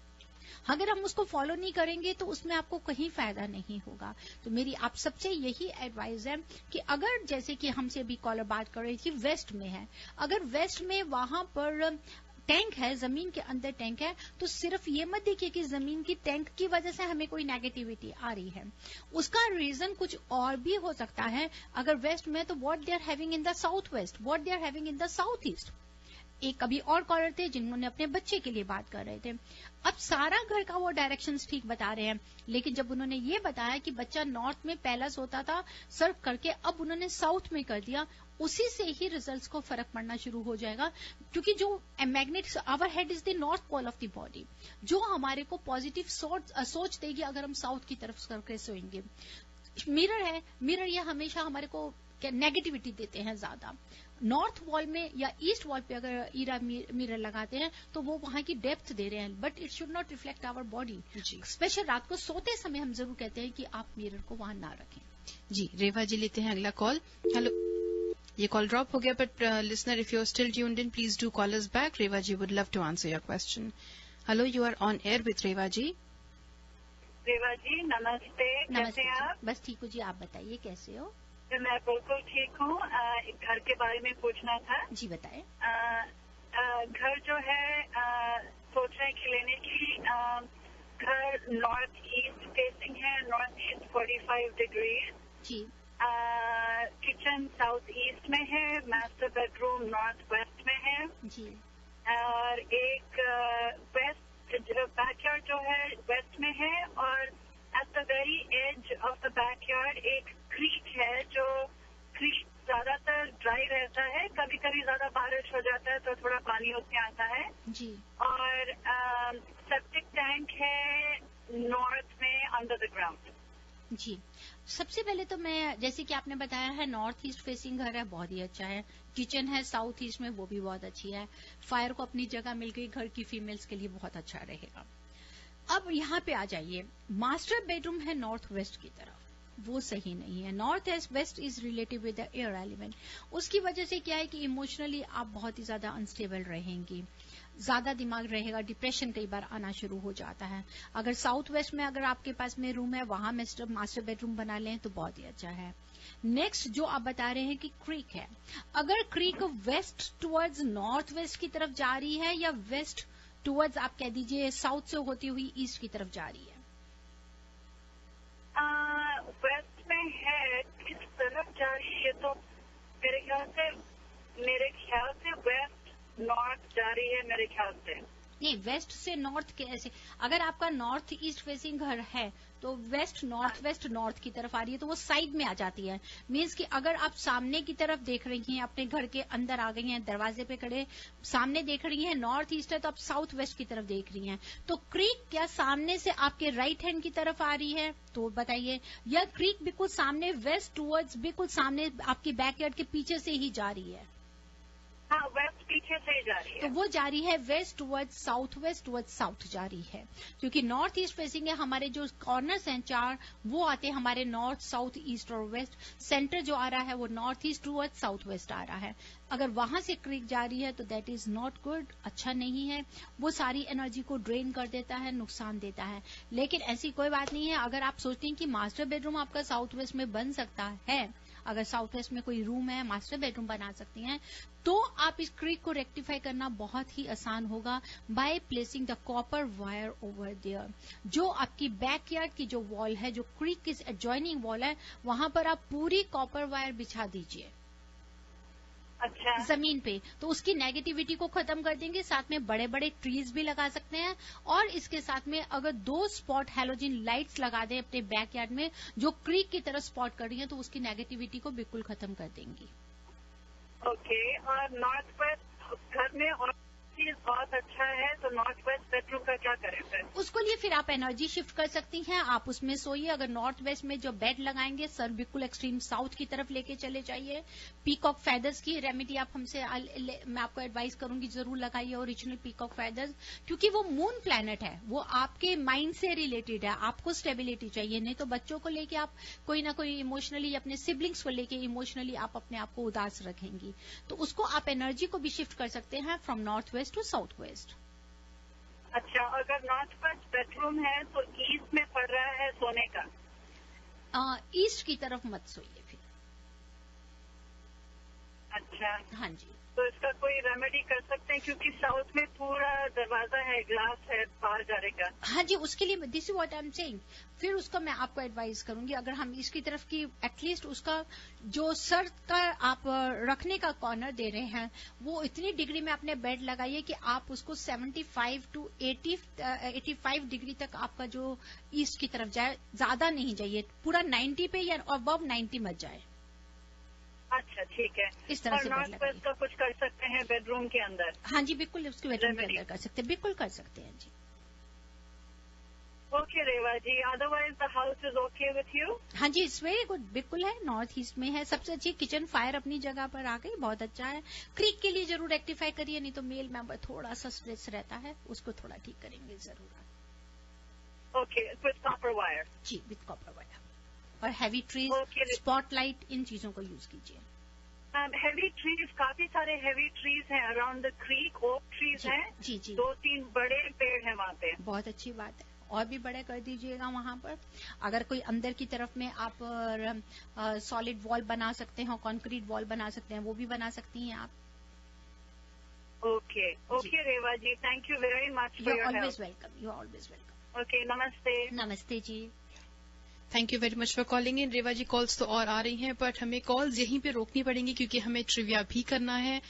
अगर हम उसको फॉलो नहीं करेंगे तो उसमें आपको कहीं फायदा नहीं होगा। तो मेरी आप सबसे यही एडवाइस है कि अगर जैसे कि हमसे भी कॉलर बात कर रही थी वेस्ट में है, अगर वेस्ट में वहां पर टैंक है, जमीन के अंदर टैंक है, तो सिर्फ ये मत देखिए कि जमीन की टैंक की वजह से हमें कोई नेगेटिविटी आ रही है। उसका रीजन कुछ और भी हो सकता है। अगर वेस्ट में तो what they are having in the south west, what they are having in the south east. एक अभी और कॉलर थे जिन्होंने अपने बच्चे के लिए बात कर रहे थे। अब सारा घर का वो डायरेक्शंस ठीक बता रहे हैं, लेकिन जब उन्होंने ये बताया कि बच्चा नॉर्थ में पहला सोता था सर्व करके, अब उन्होंने साउथ में कर दिया, उसी से ही रिजल्ट्स को फर्क पड़ना शुरू हो जाएगा। क्योंकि जो magnet, our head is the north pole of the body, जो हमारे को पॉजिटिव सोच देगी अगर हम साउथ की तरफ करके सोएंगे। मिरर है, मिरर ये हमेशा हमारे को नेगेटिविटी देते हैं ज्यादा। नॉर्थ वॉल में या ईस्ट वॉल पे अगर ईरा मिरर लगाते हैं तो वो वहां की डेप्थ दे रहे हैं, but it should not reflect our body. Special रात को सोते समय हम जरूर कहते हैं कि आप मिरर को वहां ना रखें। जी, रेवा जी लेते हैं अगला कॉल। हेलो, ये कॉल ड्रॉप हो गया, but listener if you are still tuned in please do call us back. Reva ji would love to answer your question. Hello, you are on air with Reva ji. Reva ji नमस्ते, कैसे हैं आप? बस ठीक हूँ जी, आप बताइए कैसे हो? मैं बिल्कुल ठीक हूँ. एक घर के बारे में पूछना था. जी बताएं. घर जो है सोच रहे हैं कि लेने की. घर नॉर्थ ईस्ट फेसिंग है, नॉर्थ ईस्ट 45 डिग्री जी. किचन साउथ ईस्ट में है, मास्टर बेडरूम नॉर्थ वेस्ट में है जी. और एक वेस्ट बैकयार्ड जो है वेस्ट में है, और at the very edge of the backyard एक क्रीक है, जो क्रीक ज्यादातर ड्राई रहता है, कभी कभी ज्यादा बारिश हो जाता है तो थोड़ा पानी उसमें आता है जी. और सेप्टिक टैंक है नॉर्थ में अंडर द ग्राउंड. जी, सबसे पहले तो मैं, जैसे कि आपने बताया है नॉर्थ ईस्ट फेसिंग घर है, बहुत ही अच्छा है. किचन है साउथ ईस्ट में, वो भी बहुत अच्छी है. फायर को अपनी जगह मिल गई, घर की फीमेल्स के लिए बहुत अच्छा रहेगा. अब यहाँ पे आ जाइए, मास्टर बेडरूम है नॉर्थ वेस्ट की तरफ, वो सही नहीं है. North west is relative with the air element. उसकी वजह से क्या है कि इमोशनली आप बहुत ही ज्यादा अनस्टेबल रहेंगी, ज्यादा दिमाग रहेगा, डिप्रेशन कई बार आना शुरू हो जाता है. अगर साउथ वेस्ट में अगर आपके पास में रूम है, वहां मास्टर बेडरूम बना लें तो बहुत ही अच्छा है. नेक्स्ट जो आप बता रहे हैं कि क्रीक है, अगर creek west towards north west की तरफ जा रही है या वेस्ट टुवर्ड्स आप कह दीजिए साउथ से होती हुई ईस्ट की तरफ जा रही है? वेस्ट में है, किस तरफ जा रही है? तो मेरे ख्याल से वेस्ट नॉर्थ जा रही है मेरे ख्याल से. नहीं, वेस्ट से नॉर्थ कैसे? अगर आपका नॉर्थ ईस्ट फेसिंग घर है तो वेस्ट नॉर्थ वेस्ट नॉर्थ की तरफ आ रही है तो वो साइड में आ जाती है। मीन्स कि अगर आप सामने की तरफ देख रही हैं, अपने घर के अंदर आ गई हैं, दरवाजे पे खड़े सामने देख रही हैं, नॉर्थ ईस्ट है तो आप साउथ वेस्ट की तरफ देख रही हैं, तो क्रीक क्या सामने से आपके राइट हैंड की तरफ आ रही है? तो बताइए। या क्रीक बिल्कुल सामने वेस्ट टूवर्ड्स बिल्कुल सामने आपकी बैकयार्ड के पीछे से ही जा रही है? हाँ, वेस्ट पीछे से ही जा रही है। तो वो जा रही है west towards south, west towards south जा रही है, क्योंकि नॉर्थ ईस्ट फेसिंग है। हमारे जो कॉर्नर्स हैं 4 वो आते हैं हमारे नॉर्थ, साउथ, ईस्ट और वेस्ट। सेंटर जो आ रहा है वो north east towards south west आ रहा है। अगर वहां से क्रीक जा रही है तो दैट इज नॉट गुड, अच्छा नहीं है। वो सारी एनर्जी को ड्रेन कर देता है, नुकसान देता है। लेकिन ऐसी कोई बात नहीं है। अगर आप सोचते हैं कि मास्टर बेडरूम आपका साउथ वेस्ट में बन सकता है, अगर साउथ वेस्ट में कोई रूम है, मास्टर बेडरूम बना सकती हैं, तो आप इस क्रीक को रेक्टिफाई करना बहुत ही आसान होगा by placing the copper wire over there. जो आपकी बैकयार्ड की जो वॉल है, जो क्रीक की एडजॉइनिंग वॉल है, वहां पर आप पूरी कॉपर वायर बिछा दीजिए। अच्छा। जमीन पे, तो उसकी नेगेटिविटी को खत्म कर देंगे। साथ में बड़े बड़े ट्रीज भी लगा सकते हैं, और इसके साथ में अगर 2 स्पॉट हैलोजन लाइट्स लगा दें अपने बैकयार्ड में जो क्रीक की तरह स्पॉट कर रही हैं, तो उसकी नेगेटिविटी को बिल्कुल खत्म कर देंगी। ओके। और नॉर्थ वेस्ट घर में और चीज बहुत अच्छा है, तो नॉर्थ वेस्ट बेडरूम का क्या करें फिर? उसको लिए फिर आप एनर्जी शिफ्ट कर सकती हैं, आप उसमें सोइए। अगर नॉर्थ वेस्ट में जो बेड लगाएंगे, सर बिल्कुल एक्सट्रीम साउथ की तरफ लेके चले जाइए। पीकॉक फेदर्स की रेमेडी आप हमसे मैं आपको एडवाइस करूंगी, जरूर लगाइए ओरिजिनल पीकॉक फेदर्स, क्योंकि वो मून प्लैनेट है, वो आपके माइंड से रिलेटेड है। आपको स्टेबिलिटी चाहिए, नहीं तो बच्चों को लेके आप कोई ना कोई इमोशनली, अपने सिबलिंग्स को लेके इमोशनली आप अपने आप को उदास रखेंगी। तो उसको आप एनर्जी को भी शिफ्ट कर सकते हैं from north west to south west. अच्छा, अगर नॉर्थ वेस्ट बेडरूम है तो ईस्ट में पड़ रहा है सोने का? ईस्ट की तरफ मत सोइए फिर। अच्छा। हाँ जी। तो इसका कोई रेमेडी कर सकते हैं, क्योंकि साउथ में पूरा दरवाजा है, ग्लास है बाहर जाने का। हाँ जी, उसके लिए this is what I am saying. फिर उसका मैं आपको एडवाइस करूंगी, अगर हम इसकी तरफ की एटलीस्ट उसका जो सर का आप रखने का कॉर्नर दे रहे हैं, वो इतनी डिग्री में अपने बेड लगाइए कि आप उसको 75 to 85 डिग्री तक आपका जो ईस्ट की तरफ जाए, ज्यादा नहीं जाइए, पूरा 90 पे या अबव 90 मत जाए। अच्छा, ठीक है। इस तरह से नॉर्थ वेस्ट का कुछ कर सकते हैं बेडरूम के अंदर? हाँ जी, बिल्कुल उसके बेडरूम के अंदर कर सकते हैं, बिल्कुल कर सकते हैं जी। Okay Reva ji, otherwise the house is okay with you? हाँ जी, इट्स वेरी गुड, बिल्कुल है। नॉर्थ ईस्ट में है, सबसे अच्छी किचन फायर अपनी जगह पर आ गई, बहुत अच्छा है। क्रीक के लिए जरूर रेक्टिफाई करिए, नहीं तो मेल मेंबर थोड़ा सा स्ट्रेस रहता है, उसको थोड़ा ठीक करेंगे जरूर। Okay, with copper wire? जी, विद कॉपर वायर और हैवी ट्रीज, स्पॉटलाइट, इन चीजों को यूज कीजिए। हैवी ट्रीज, काफी सारे हैवी ट्रीज हैं around the creek, oak trees हैं। जी जी, 2-3 बड़े पेड़ हैं वहाँ पे। बहुत अच्छी बात है, और भी बड़े कर दीजिएगा वहां पर। अगर कोई अंदर की तरफ में आप सॉलिड वॉल बना सकते हैं, कंक्रीट वॉल बना सकते हैं, वो भी बना सकती हैं आप। Okay okay Reva ji, thank you very much for your help. Always welcome, you always welcome. Okay, नमस्ते। नमस्ते जी। Thank you very much for calling in. Reva ji, calls तो और आ रही हैं, बट हमें कॉल्स यहीं पे रोकनी पड़ेंगी क्योंकि हमें ट्रिविया भी करना है।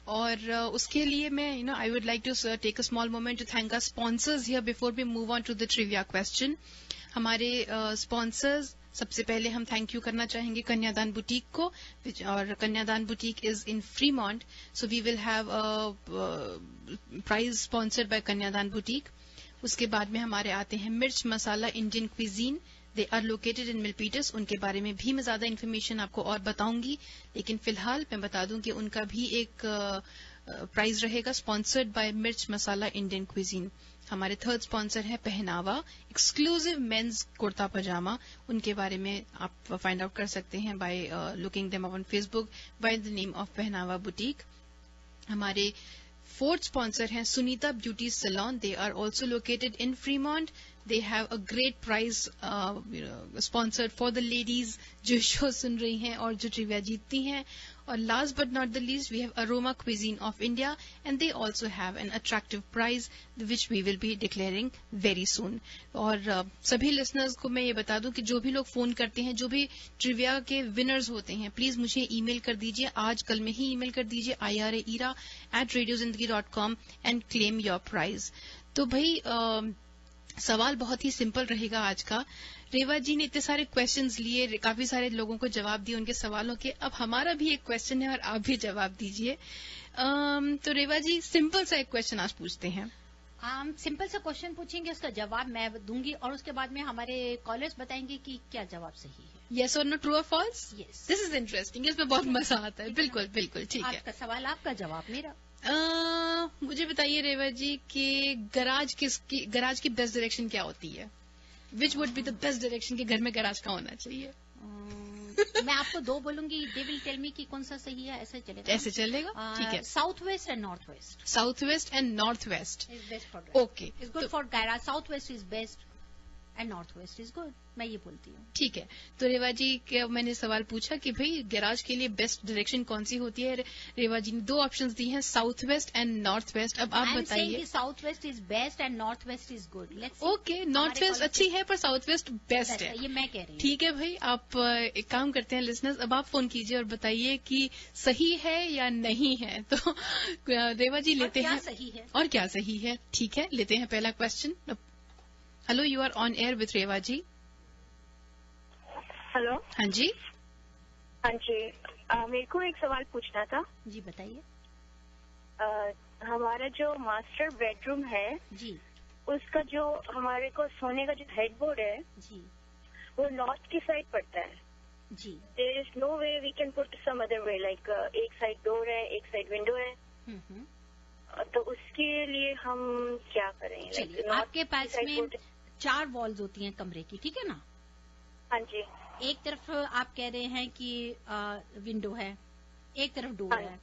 और उसके लिए मैं I would like to take a small moment to thank our sponsors here before we move on to the trivia question. हमारे स्पॉन्सर्स, सबसे पहले हम थैंक यू करना चाहेंगे कन्यादान बुटीक को, और Kanyadaan boutique is in Fremont, so we will have prize sponsored by Kanyadaan boutique. उसके बाद में हमारे आते हैं Mirch Masala Indian cuisine, they are located in Milpitas. उनके बारे में भी मैं ज्यादा इन्फॉर्मेशन आपको और बताऊंगी, लेकिन फिलहाल मैं बता दूं कि उनका भी एक प्राइज रहेगा स्पॉन्सर्ड बाय मिर्च मसाला इंडियन क्विजीन। हमारे थर्ड स्पॉन्सर है पहनावा, एक्सक्लूसिव मेंस कुर्ता पजामा। उनके बारे में आप फाइंड आउट कर सकते हैं by looking them on Facebook by the name of Pehnava boutique. हमारे फोर्थ स्पॉन्सर हैं Sunita beauty salon, they are also located in Fremont. They have a great prize sponsored for the ladies जो शो सुन रही हैं और जो ट्रिविया जीतती हैं। और last but not the least we have Aroma Cuisine of India and they also have an attractive prize which we will be declaring very soon. और सभी लिसनर्स को मैं ये बता दूं कि जो भी लोग फोन करते हैं, जो भी ट्रिविया के विनर्स होते हैं, प्लीज मुझे ईमेल कर दीजिए, आज कल में ही ईमेल कर दीजिए ira@radiozindagi.com and claim your prize. तो भाई सवाल बहुत ही सिंपल रहेगा आज का। रेवा जी ने इतने सारे क्वेश्चंस लिए, काफी सारे लोगों को जवाब दिए उनके सवालों के। अब हमारा भी एक क्वेश्चन है और आप भी जवाब दीजिए। तो रेवा जी सिंपल सा एक क्वेश्चन आज पूछते हैं। हम सिंपल सा क्वेश्चन पूछेंगे, उसका जवाब मैं दूंगी और उसके बाद में हमारे कॉलर्स बताएंगे कि क्या जवाब सही है। येस और नो, ट्रू और false. Yes, this is interesting, इसमें बहुत मजा आता है। बिल्कुल बिल्कुल ठीक है। आपका सवाल आपका, जवाब मेरा। मुझे बताइए रेवा जी कि गराज की बेस्ट डायरेक्शन क्या होती है? Which would be the best direction कि घर में गराज का होना चाहिए? मैं आपको दो बोलूंगी, दे विल टेल मी कि कौन सा सही है। ऐसे चलेगा? ऐसे चलेगा, ठीक है। South west and north west. South west and north west is best for, okay, is good for garage. South west is best and north west is good, मैं ये बोलती हूँ। ठीक है। तो रेवा जी के मैंने सवाल पूछा कि भाई गैराज के लिए बेस्ट डायरेक्शन कौन सी होती है। रेवा जी ने दो ऑप्शंस दी हैं, south waste and north west. अब आप बताइए। South west is best and north west is good. Okay, north west अच्छी है पर साउथ वेस्ट बेस्ट है, ये मैं कह रही हूँ। ठीक है भाई, आप एक काम करते हैं लिसनर्स, अब आप फोन कीजिए और बताइए कि सही है या नहीं है। तो रेवा जी लेते हैं सही है और क्या सही है। ठीक है, लेते हैं पहला question. Hello, you are on air with Reva ji. Hello. हाँ जी। हाँ जी, मेरे को एक सवाल पूछना था। जी बताइए। हमारा जो मास्टर बेडरूम है जी, उसका जो हमारे को सोने का जो हेडबोर्ड है जी, वो नॉर्थ की साइड पड़ता है जी। There is no way we can put some other way, like एक साइड डोर है, एक साइड विंडो है। तो उसके लिए हम क्या करें? चलिए, आपके पास में 4 वॉल्स होती हैं कमरे की, ठीक है ना? हाँ जी। एक तरफ आप कह रहे हैं कि विंडो है, एक तरफ डोर है,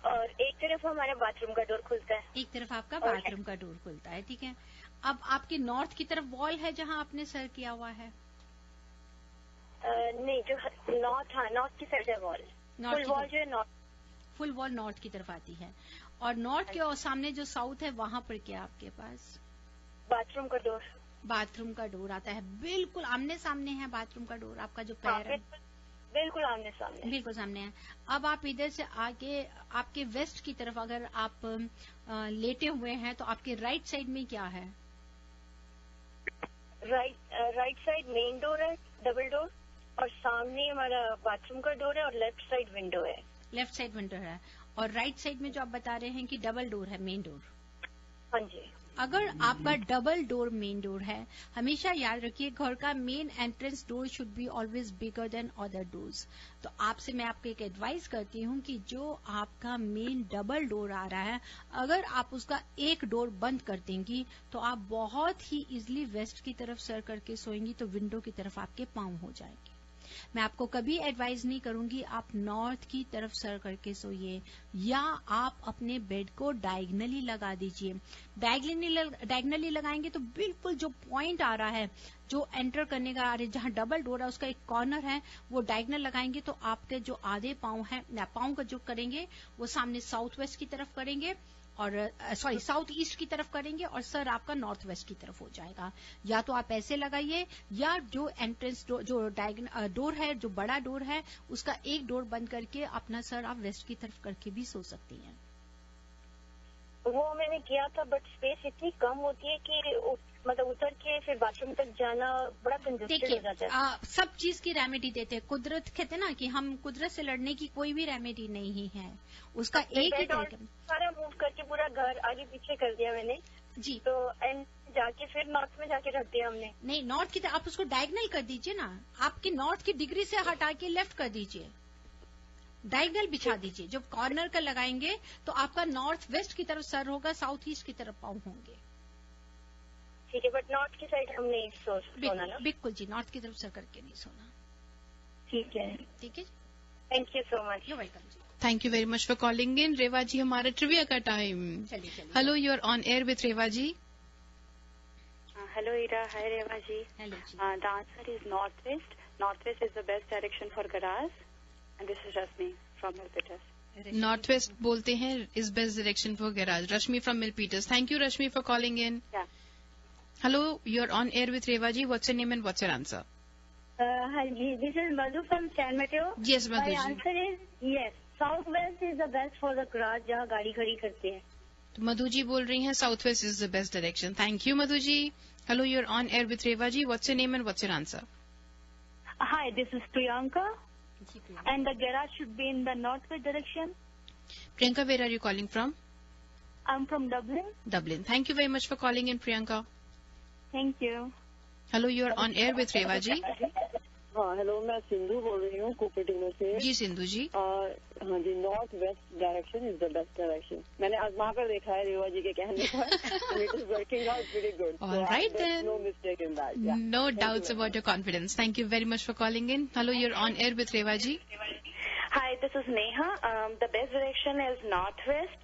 और एक तरफ हमारा बाथरूम का डोर खुलता है, एक तरफ आपका बाथरूम का डोर खुलता है, ठीक है। अब आपके नॉर्थ की तरफ वॉल है जहां आपने सर किया हुआ है? नहीं, जो नॉर्थ, हाँ नॉर्थ की साइड है वॉल, फुल वॉल जो है नॉर्थ, फुल वॉल नॉर्थ की तरफ आती है। और नॉर्थ के और सामने जो साउथ है वहां पर क्या आपके पास? बाथरूम का डोर। बाथरूम का डोर आता है, बिल्कुल आमने सामने है बाथरूम का डोर। आपका जो पैर है बिल्कुल आमने सामने, बिल्कुल सामने है। अब आप इधर से आगे आपके वेस्ट की तरफ अगर आप लेटे हुए हैं तो आपके राइट साइड में क्या है? राइट साइड मेन डोर है, डबल डोर, और सामने हमारा बाथरूम का डोर है और लेफ्ट साइड विंडो है। लेफ्ट साइड विंडो है और राइट साइड में जो आप बता रहे हैं कि डबल डोर है, मेन डोर। हाँ जी। अगर आपका डबल डोर मेन डोर है, हमेशा याद रखिए घर का main entrance door should be always bigger than other doors. तो आपसे मैं आपको एक एडवाइस करती हूँ कि जो आपका मेन डबल डोर आ रहा है, अगर आप उसका एक डोर बंद कर देंगी तो आप बहुत ही इजीली वेस्ट की तरफ सर करके सोएंगी, तो विंडो की तरफ आपके पांव हो जाएंगे। मैं आपको कभी एडवाइस नहीं करूंगी आप नॉर्थ की तरफ सर करके सोइए, या आप अपने बेड को डायगनली लगा दीजिए। डायगनली लगाएंगे तो बिल्कुल जो पॉइंट आ रहा है, जो एंटर करने का आ रहा है, जहां डबल डोर है उसका एक कॉर्नर है, वो डायगनल लगाएंगे तो आपके जो आधे पांव है, पांव का जो करेंगे वो सामने साउथ वेस्ट की तरफ करेंगे, और साउथ ईस्ट की तरफ करेंगे, और सर आपका नॉर्थ वेस्ट की तरफ हो जाएगा। या तो आप ऐसे लगाइए, या जो एंट्रेंस जो डोर है, जो बड़ा डोर है, उसका एक डोर बंद करके अपना सर आप वेस्ट की तरफ करके भी सो सकती हैं। वो मैंने किया था, बट स्पेस इतनी कम होती है कि मतलब उतर के फिर बाथरूम तक जाना बड़ा कंजस्टेड हो जाता है। सब चीज की रेमेडी देते हैं, कुदरत कहते हैं ना कि हम कुदरत से लड़ने की कोई भी रेमेडी नहीं है, उसका एक ही तरीका। सारा मूव करके पूरा घर आगे पीछे कर दिया मैंने जी, तो एंड जाके फिर नॉर्थ में जाके रख दिया हमने। नहीं, नॉर्थ की आप उसको डायगनल कर दीजिए ना, आपकी नॉर्थ की डिग्री से हटा के लेफ्ट कर दीजिए, डायगनल बिछा दीजिए। जब कॉर्नर का लगाएंगे तो आपका नॉर्थ वेस्ट की तरफ सर होगा, साउथ ईस्ट की तरफ पाँव होंगे। ठीक है, बट नॉर्थ की साइड हम नहीं सोना ना? बिल्कुल जी, नॉर्थ की तरफ सर करके नहीं सोना। ठीक है, ठीक है, thank you so much. You welcome जी। Thank you very much for calling in. Reva ji, हमारा ट्रिविया का time. Hello, you are on air with Reva ji. Hello, Ira. Hi, Reva ji. Hello, ji. The answer is northwest. Northwest is the best direction for garage. And this is Rashmi from Milpitas. North west बोलते हैं is best direction for garage. Rashmi from Milpitas. Thank you Rashmi for calling in. Hello, you are on air with Reva ji. What's your name and what's your answer? Hi, this is Madhu from San Mateo. Yes, Madhu My ji. answer is yes. Southwest is the best for the garage जहाँ गाड़ी खड़ी करते हैं. तो मधु जी बोल रही हैं south west is the best direction. Thank you Madhu ji. Hello, you are on air with Reva ji. What's your name and what's your answer? Hi, this is Priyanka. And the garage should be in the northwest direction. Priyanka, where are you calling from? I'm from Dublin. Dublin. Thank you very much for calling in, Priyanka. Thank you. Hello, you are on air with Reva ji. हाँ हेलो, मैं सिंधु बोल रही हूँ कुपरटिनो से. जी सिंधु जी. हाँ जी, north west direction is the best direction. मैंने आजमा कर देखा है रेवा जी के कहने पर. It is working out very good. Alright then. No mistake in that. No doubts about your confidence. Thank you very much for calling in. Hello, you are on air with Reva ji. Hi, this is Neha. The best direction is northwest,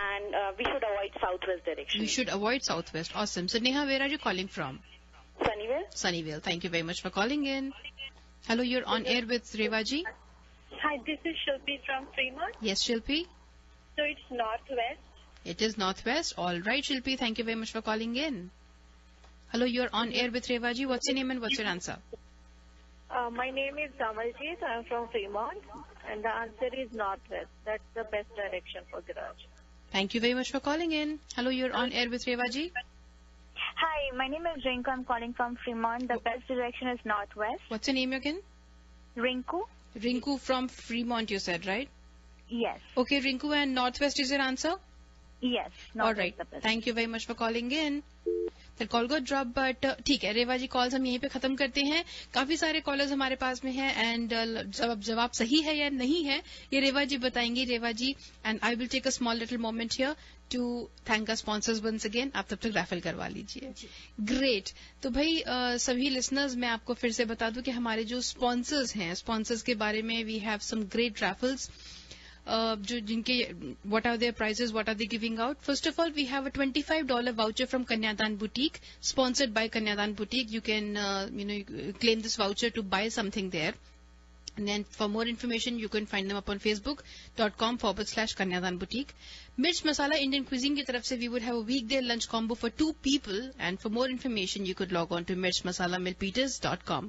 and we should avoid southwest direction. You should avoid southwest. Awesome. So Neha, where are you calling from? Sunnyvale. Sunnyvale. Thank you very much for calling in. Hello, you're on air with Reva ji. Hi, this is Shilpi from Fremont. Yes, Shilpi. So it's northwest. It is northwest. All right, Shilpi. Thank you very much for calling in. Hello, you're on air with Reva ji. What's your name and what's your answer? My name is Damaljeet. I'm from Fremont. And the answer is northwest. That's the best direction for garage. Thank you very much for calling in. Hello, you're on air with Reva ji. Hi, my name is Rinku. I'm calling from Fremont. The best direction is northwest. What's your name again? Rinku? Rinku from Fremont, you said, right? Yes. Okay, Rinku, and northwest is your answer? Yes. All right. Thank you very much for calling in. The call got dropped, but ठीक है रेवा जी, कॉल्स हम यहीं पे खत्म करते हैं. काफी सारे कॉलर्स हमारे पास में हैं एंड जवाब सही है या नहीं है ये रेवा जी बताएंगी. Reva ji, and I will take a small little moment here to thank our sponsors once again. आप तब तक रैफल करवा लीजिए. ग्रेट. तो भाई सभी लिसनर्स, मैं आपको फिर से बता दूं कि हमारे जो स्पॉन्सर्स हैं, स्पॉन्सर्स के बारे में we have some great raffles. जो जिनके what are their prices, what are they giving out? First of all, we have a $25 voucher from Kanyadan Boutique, sponsored by Kanyadan Boutique. You can claim this voucher to buy something there. And then for more information, you can find them up on facebook.com/Kanyadan Boutique. Mirch Masala Indian Cuisine की तरफ से we would have a weekday lunch combo for 2 people. And for more information, you could log on to mirchmasalamilpeters.com.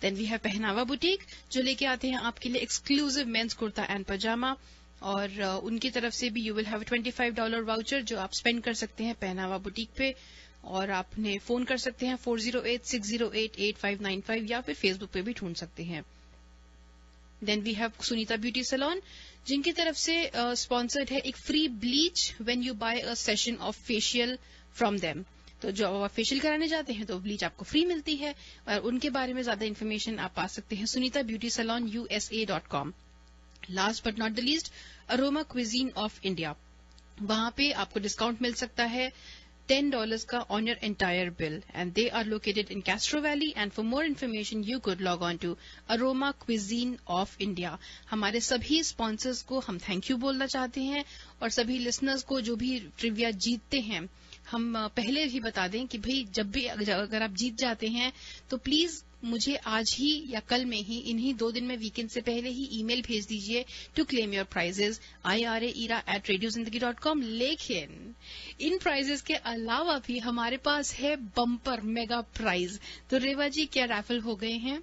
Then we have Pehnava Boutique, जो लेके आते हैं आपके लिए exclusive men's कुर्ता एंड पजामा. और उनकी तरफ से भी you will have a $25 voucher जो आप स्पेंड कर सकते हैं पहनावा बुटीक पे. और आपने फोन कर सकते हैं 408-608-8595 या फिर फेसबुक पे भी ढूंढ सकते हैं. Then we have Sunita beauty salon, जिनकी तरफ से स्पॉन्सर्ड है एक free bleach when you buy a session of facial from them. तो जो आप फेशियल कराने जाते हैं तो ब्लीच आपको फ्री मिलती है. और उनके बारे में ज्यादा इन्फॉर्मेशन आप पा सकते हैं Sunita beauty salon USA.com. Last but not the least, Aroma Cuisine of India, वहां पे आपको डिस्काउंट मिल सकता है $10 का on your entire bill, and they are located in Castro Valley. And for more information, you could log on to Aroma Cuisine of India. हमारे सभी स्पॉन्सर्स को हम थैंक यू बोलना चाहते हैं और सभी लिसनर्स को जो भी ट्रिविया जीतते हैं, हम पहले भी बता दें कि भाई जब भी अगर आप जीत जाते हैं तो प्लीज मुझे आज ही या कल में ही, इन्हीं 2 दिन में, वीकेंड से पहले ही ईमेल भेज दीजिए to claim your prizes IRA@radiozindagi.com. लेकिन इन प्राइजेस के अलावा भी हमारे पास है बम्पर मेगा प्राइज. तो रेवा जी, क्या रैफल हो गए हैं?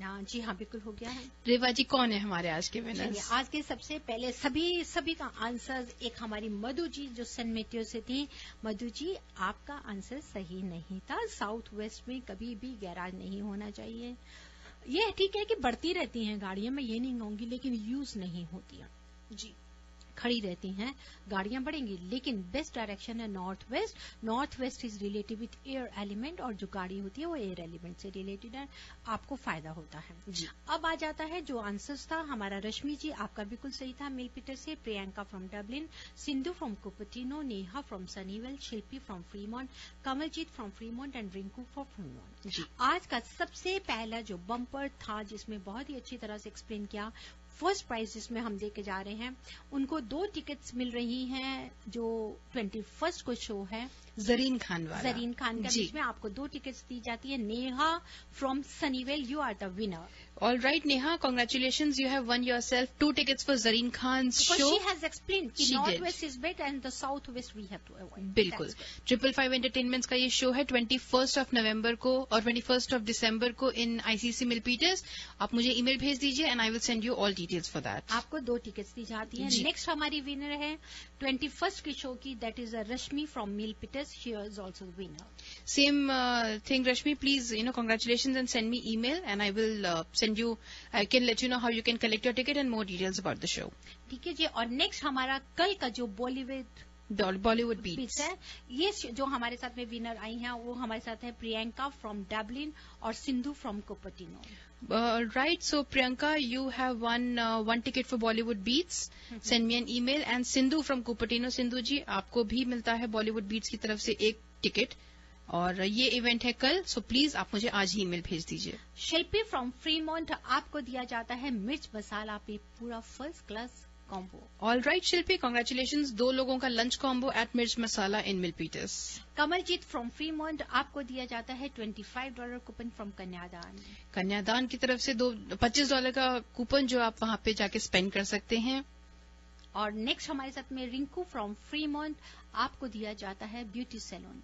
जी हाँ, बिल्कुल हो गया है. रेवा जी, कौन है हमारे आज के विनर्स? आज के सबसे पहले सभी का आंसर, एक हमारी मधु जी जो सन मेट्रो से थी. मधु जी, आपका आंसर सही नहीं था. साउथ वेस्ट में कभी भी गैराज नहीं होना चाहिए. ये ठीक है कि बढ़ती रहती हैं गाड़ियां, मैं ये नहीं कहूंगी, लेकिन यूज नहीं होती हैं. जी, खड़ी रहती हैं, गाड़ियां बढ़ेंगी, लेकिन बेस्ट डायरेक्शन है north west. North west is related with air element, और जो गाड़ी होती है वो एयर एलिमेंट से रिलेटेड है, आपको फायदा होता है. जी, अब आ जाता है जो आंसर्स था हमारा. रश्मि जी, आपका बिल्कुल सही था, मिलपीटर से. Priyanka from Dublin, Sindhu from Cupertino, Neha from Sunnyvale, Shilpi from Fremont, Kamaljeet from Fremont and Rinku from Fremont. आज का सबसे पहला जो बम्पर था, जिसमें बहुत ही अच्छी तरह से एक्सप्लेन किया, फर्स्ट प्राइज जिसमें हम देके जा रहे हैं, उनको 2 टिकट्स मिल रही हैं जो 21st को शो है जरीन खान वाला। जरीन खान के बीच में आपको 2 टिकट्स दी जाती है। Neha from Sunnyvale, you are the winner. All right, Neha, congratulations. You have won yourself 2 tickets for Zareen Khan's Because show. she has explained कि She North did. West is better and the South West we have to avoid. बिल्कुल। 555 एंटरटेनमेंट्स का ये शो है 21st ऑफ नवंबर को और 21st ऑफ दिसंबर को इन आईसीसी मिलपीटर्स। आप मुझे ईमेल भेज दीजिए and I will send you all details for that. आपको 2 टिकट्स दी जाती हैं। जी। नेक्स्ट हमारी विनर है 21st की शो की, that is Rashmi from Milpitas, she is also winner. Same thing Rashmi, please congratulations and send me email and I will send you, I can let you know how you can collect your ticket and more details about the show. ठीक है जी। और नेक्स्ट हमारा कल का जो Bollywood Beats है, ये जो हमारे साथ में विनर आई हैं वो हमारे साथ है प्रियंका फ्रॉम डबलिन और Sindhu from Cupertino. Right, so Priyanka, you have won 1 ticket for Bollywood Beats. Send me an email. And Sindhu from Cupertino, Sindhu जी, आपको भी मिलता है Bollywood Beats की तरफ से 1 टिकट और ये इवेंट है कल, सो प्लीज आप मुझे आज ही ईमेल भेज दीजिए। शिल्पी फ्रॉम फ्रीमोंट, आपको दिया जाता है मिर्च मसाला पे पूरा first class combo. All right Shilpi, congratulation, 2 लोगों का lunch combo at Mirch Masala in Milpitas. Kamaljeet from Fremont, आपको दिया जाता है $25 कूपन फ्रॉम कन्यादान। कन्यादान की तरफ से $25 का कूपन जो आप वहां पे जाके स्पेंड कर सकते हैं। और नेक्स्ट हमारे साथ में रिंकू फ्रॉम फ्रीमोंट, आपको दिया जाता है beauty salon.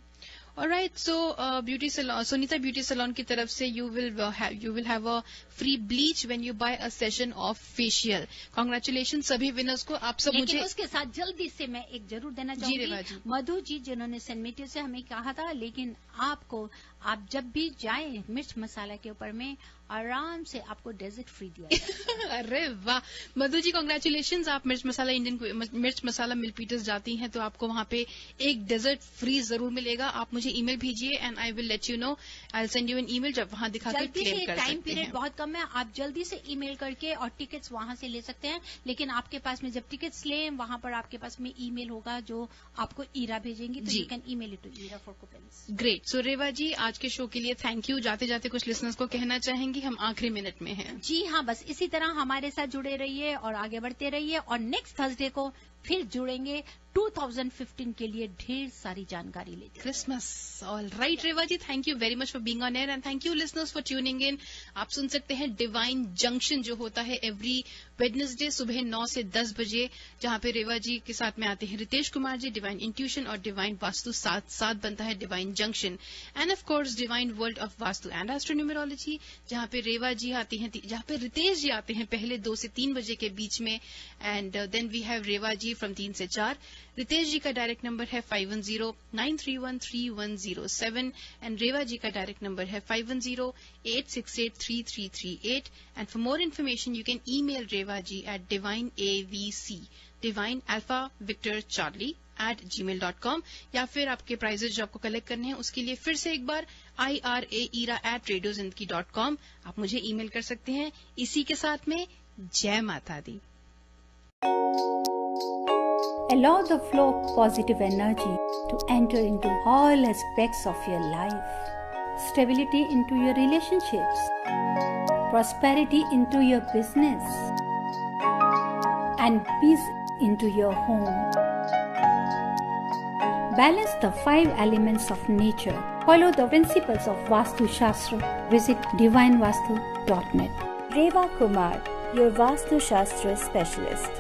Alright, so beauty salon, Sunita Beauty Salon की तरफ से you will have a free bleach when you buy a session of facial. Congratulations सभी winners को। आप सब लेकिन मुझे उसके साथ जल्दी से मैं एक जरूर देना चाहूंगी, मधु जी जिन्होंने सेंट मीटर से हमें कहा था, लेकिन आप जब भी जाएं मिर्च मसाला के ऊपर में आराम से आपको डेजर्ट फ्री दिया जाएगा। अरे वाह मधु जी, कॉन्ग्रेचुलेशन। आप मिर्च मसाला मिलपीटर्स जाती हैं तो आपको वहां पे एक डेजर्ट फ्री जरूर मिलेगा। आप मुझे ईमेल भेजिए and I will let you know, I will send you an email जब वहां दिखा के क्लेम कर सकते हैं। टाइम पीरियड बहुत कम है, आप जल्दी से ईमेल करके और टिकट्स वहां से ले सकते हैं। लेकिन आपके पास में जब टिकट्स लें वहां पर आपके पास में ईमेल होगा जो आपको ईरा भेजेंगी, तो you can email it to Ira for coupons. Great. So Reva ji, आज के शो के लिए थैंक यू। जाते जाते कुछ लिसनर्स को कहना चाहेंगे? हम आखिरी मिनट में हैं। जी हाँ, बस इसी तरह हमारे साथ जुड़े रहिए और आगे बढ़ते रहिए और नेक्स्ट थर्सडे को फिर जुड़ेंगे 2015 के लिए ढेर सारी जानकारी लेते Christmas. All right Reva ji, thank you very much for being on air and thank you listeners for tuning in. आप सुन सकते हैं डिवाइन जंक्शन जो होता है एवरी वेडनेसडे सुबह 9 से 10 बजे, जहां पे रेवा जी के साथ में आते हैं रितेश कुमार जी, डिवाइन इंट्यूशन और डिवाइन वास्तु, साथ बनता है divine junction. End of course divine world of Vastu and astronumerology, जहां पे रेवा जी आती हैं, जहां पे रितेश जी आते हैं पहले 2 से 3 बजे के बीच में। And then we have Reva ji from 3 से 4। रितेश जी का डायरेक्ट नंबर है 5109313107 एंड रेवा जी का डायरेक्ट नंबर है 5108683338। And for more information you can email Reva ji at divineavc, divine alpha victor charlie @gmail.com, या फिर आपके प्राइजेज जो आपको कलेक्ट करने हैं उसके लिए फिर से एक बार IRAERA@radiozindagi.com आप मुझे ईमेल कर सकते हैं। इसी के साथ में जय माता दी। Allow the flow of positive energy to enter into all aspects of your life. Stability into your relationships. Prosperity into your business. And peace into your home. Balance the 5 elements of nature. Follow the principles of Vastu Shastra. Visit divinevastu.net. Reva Kumar, your Vastu Shastra specialist.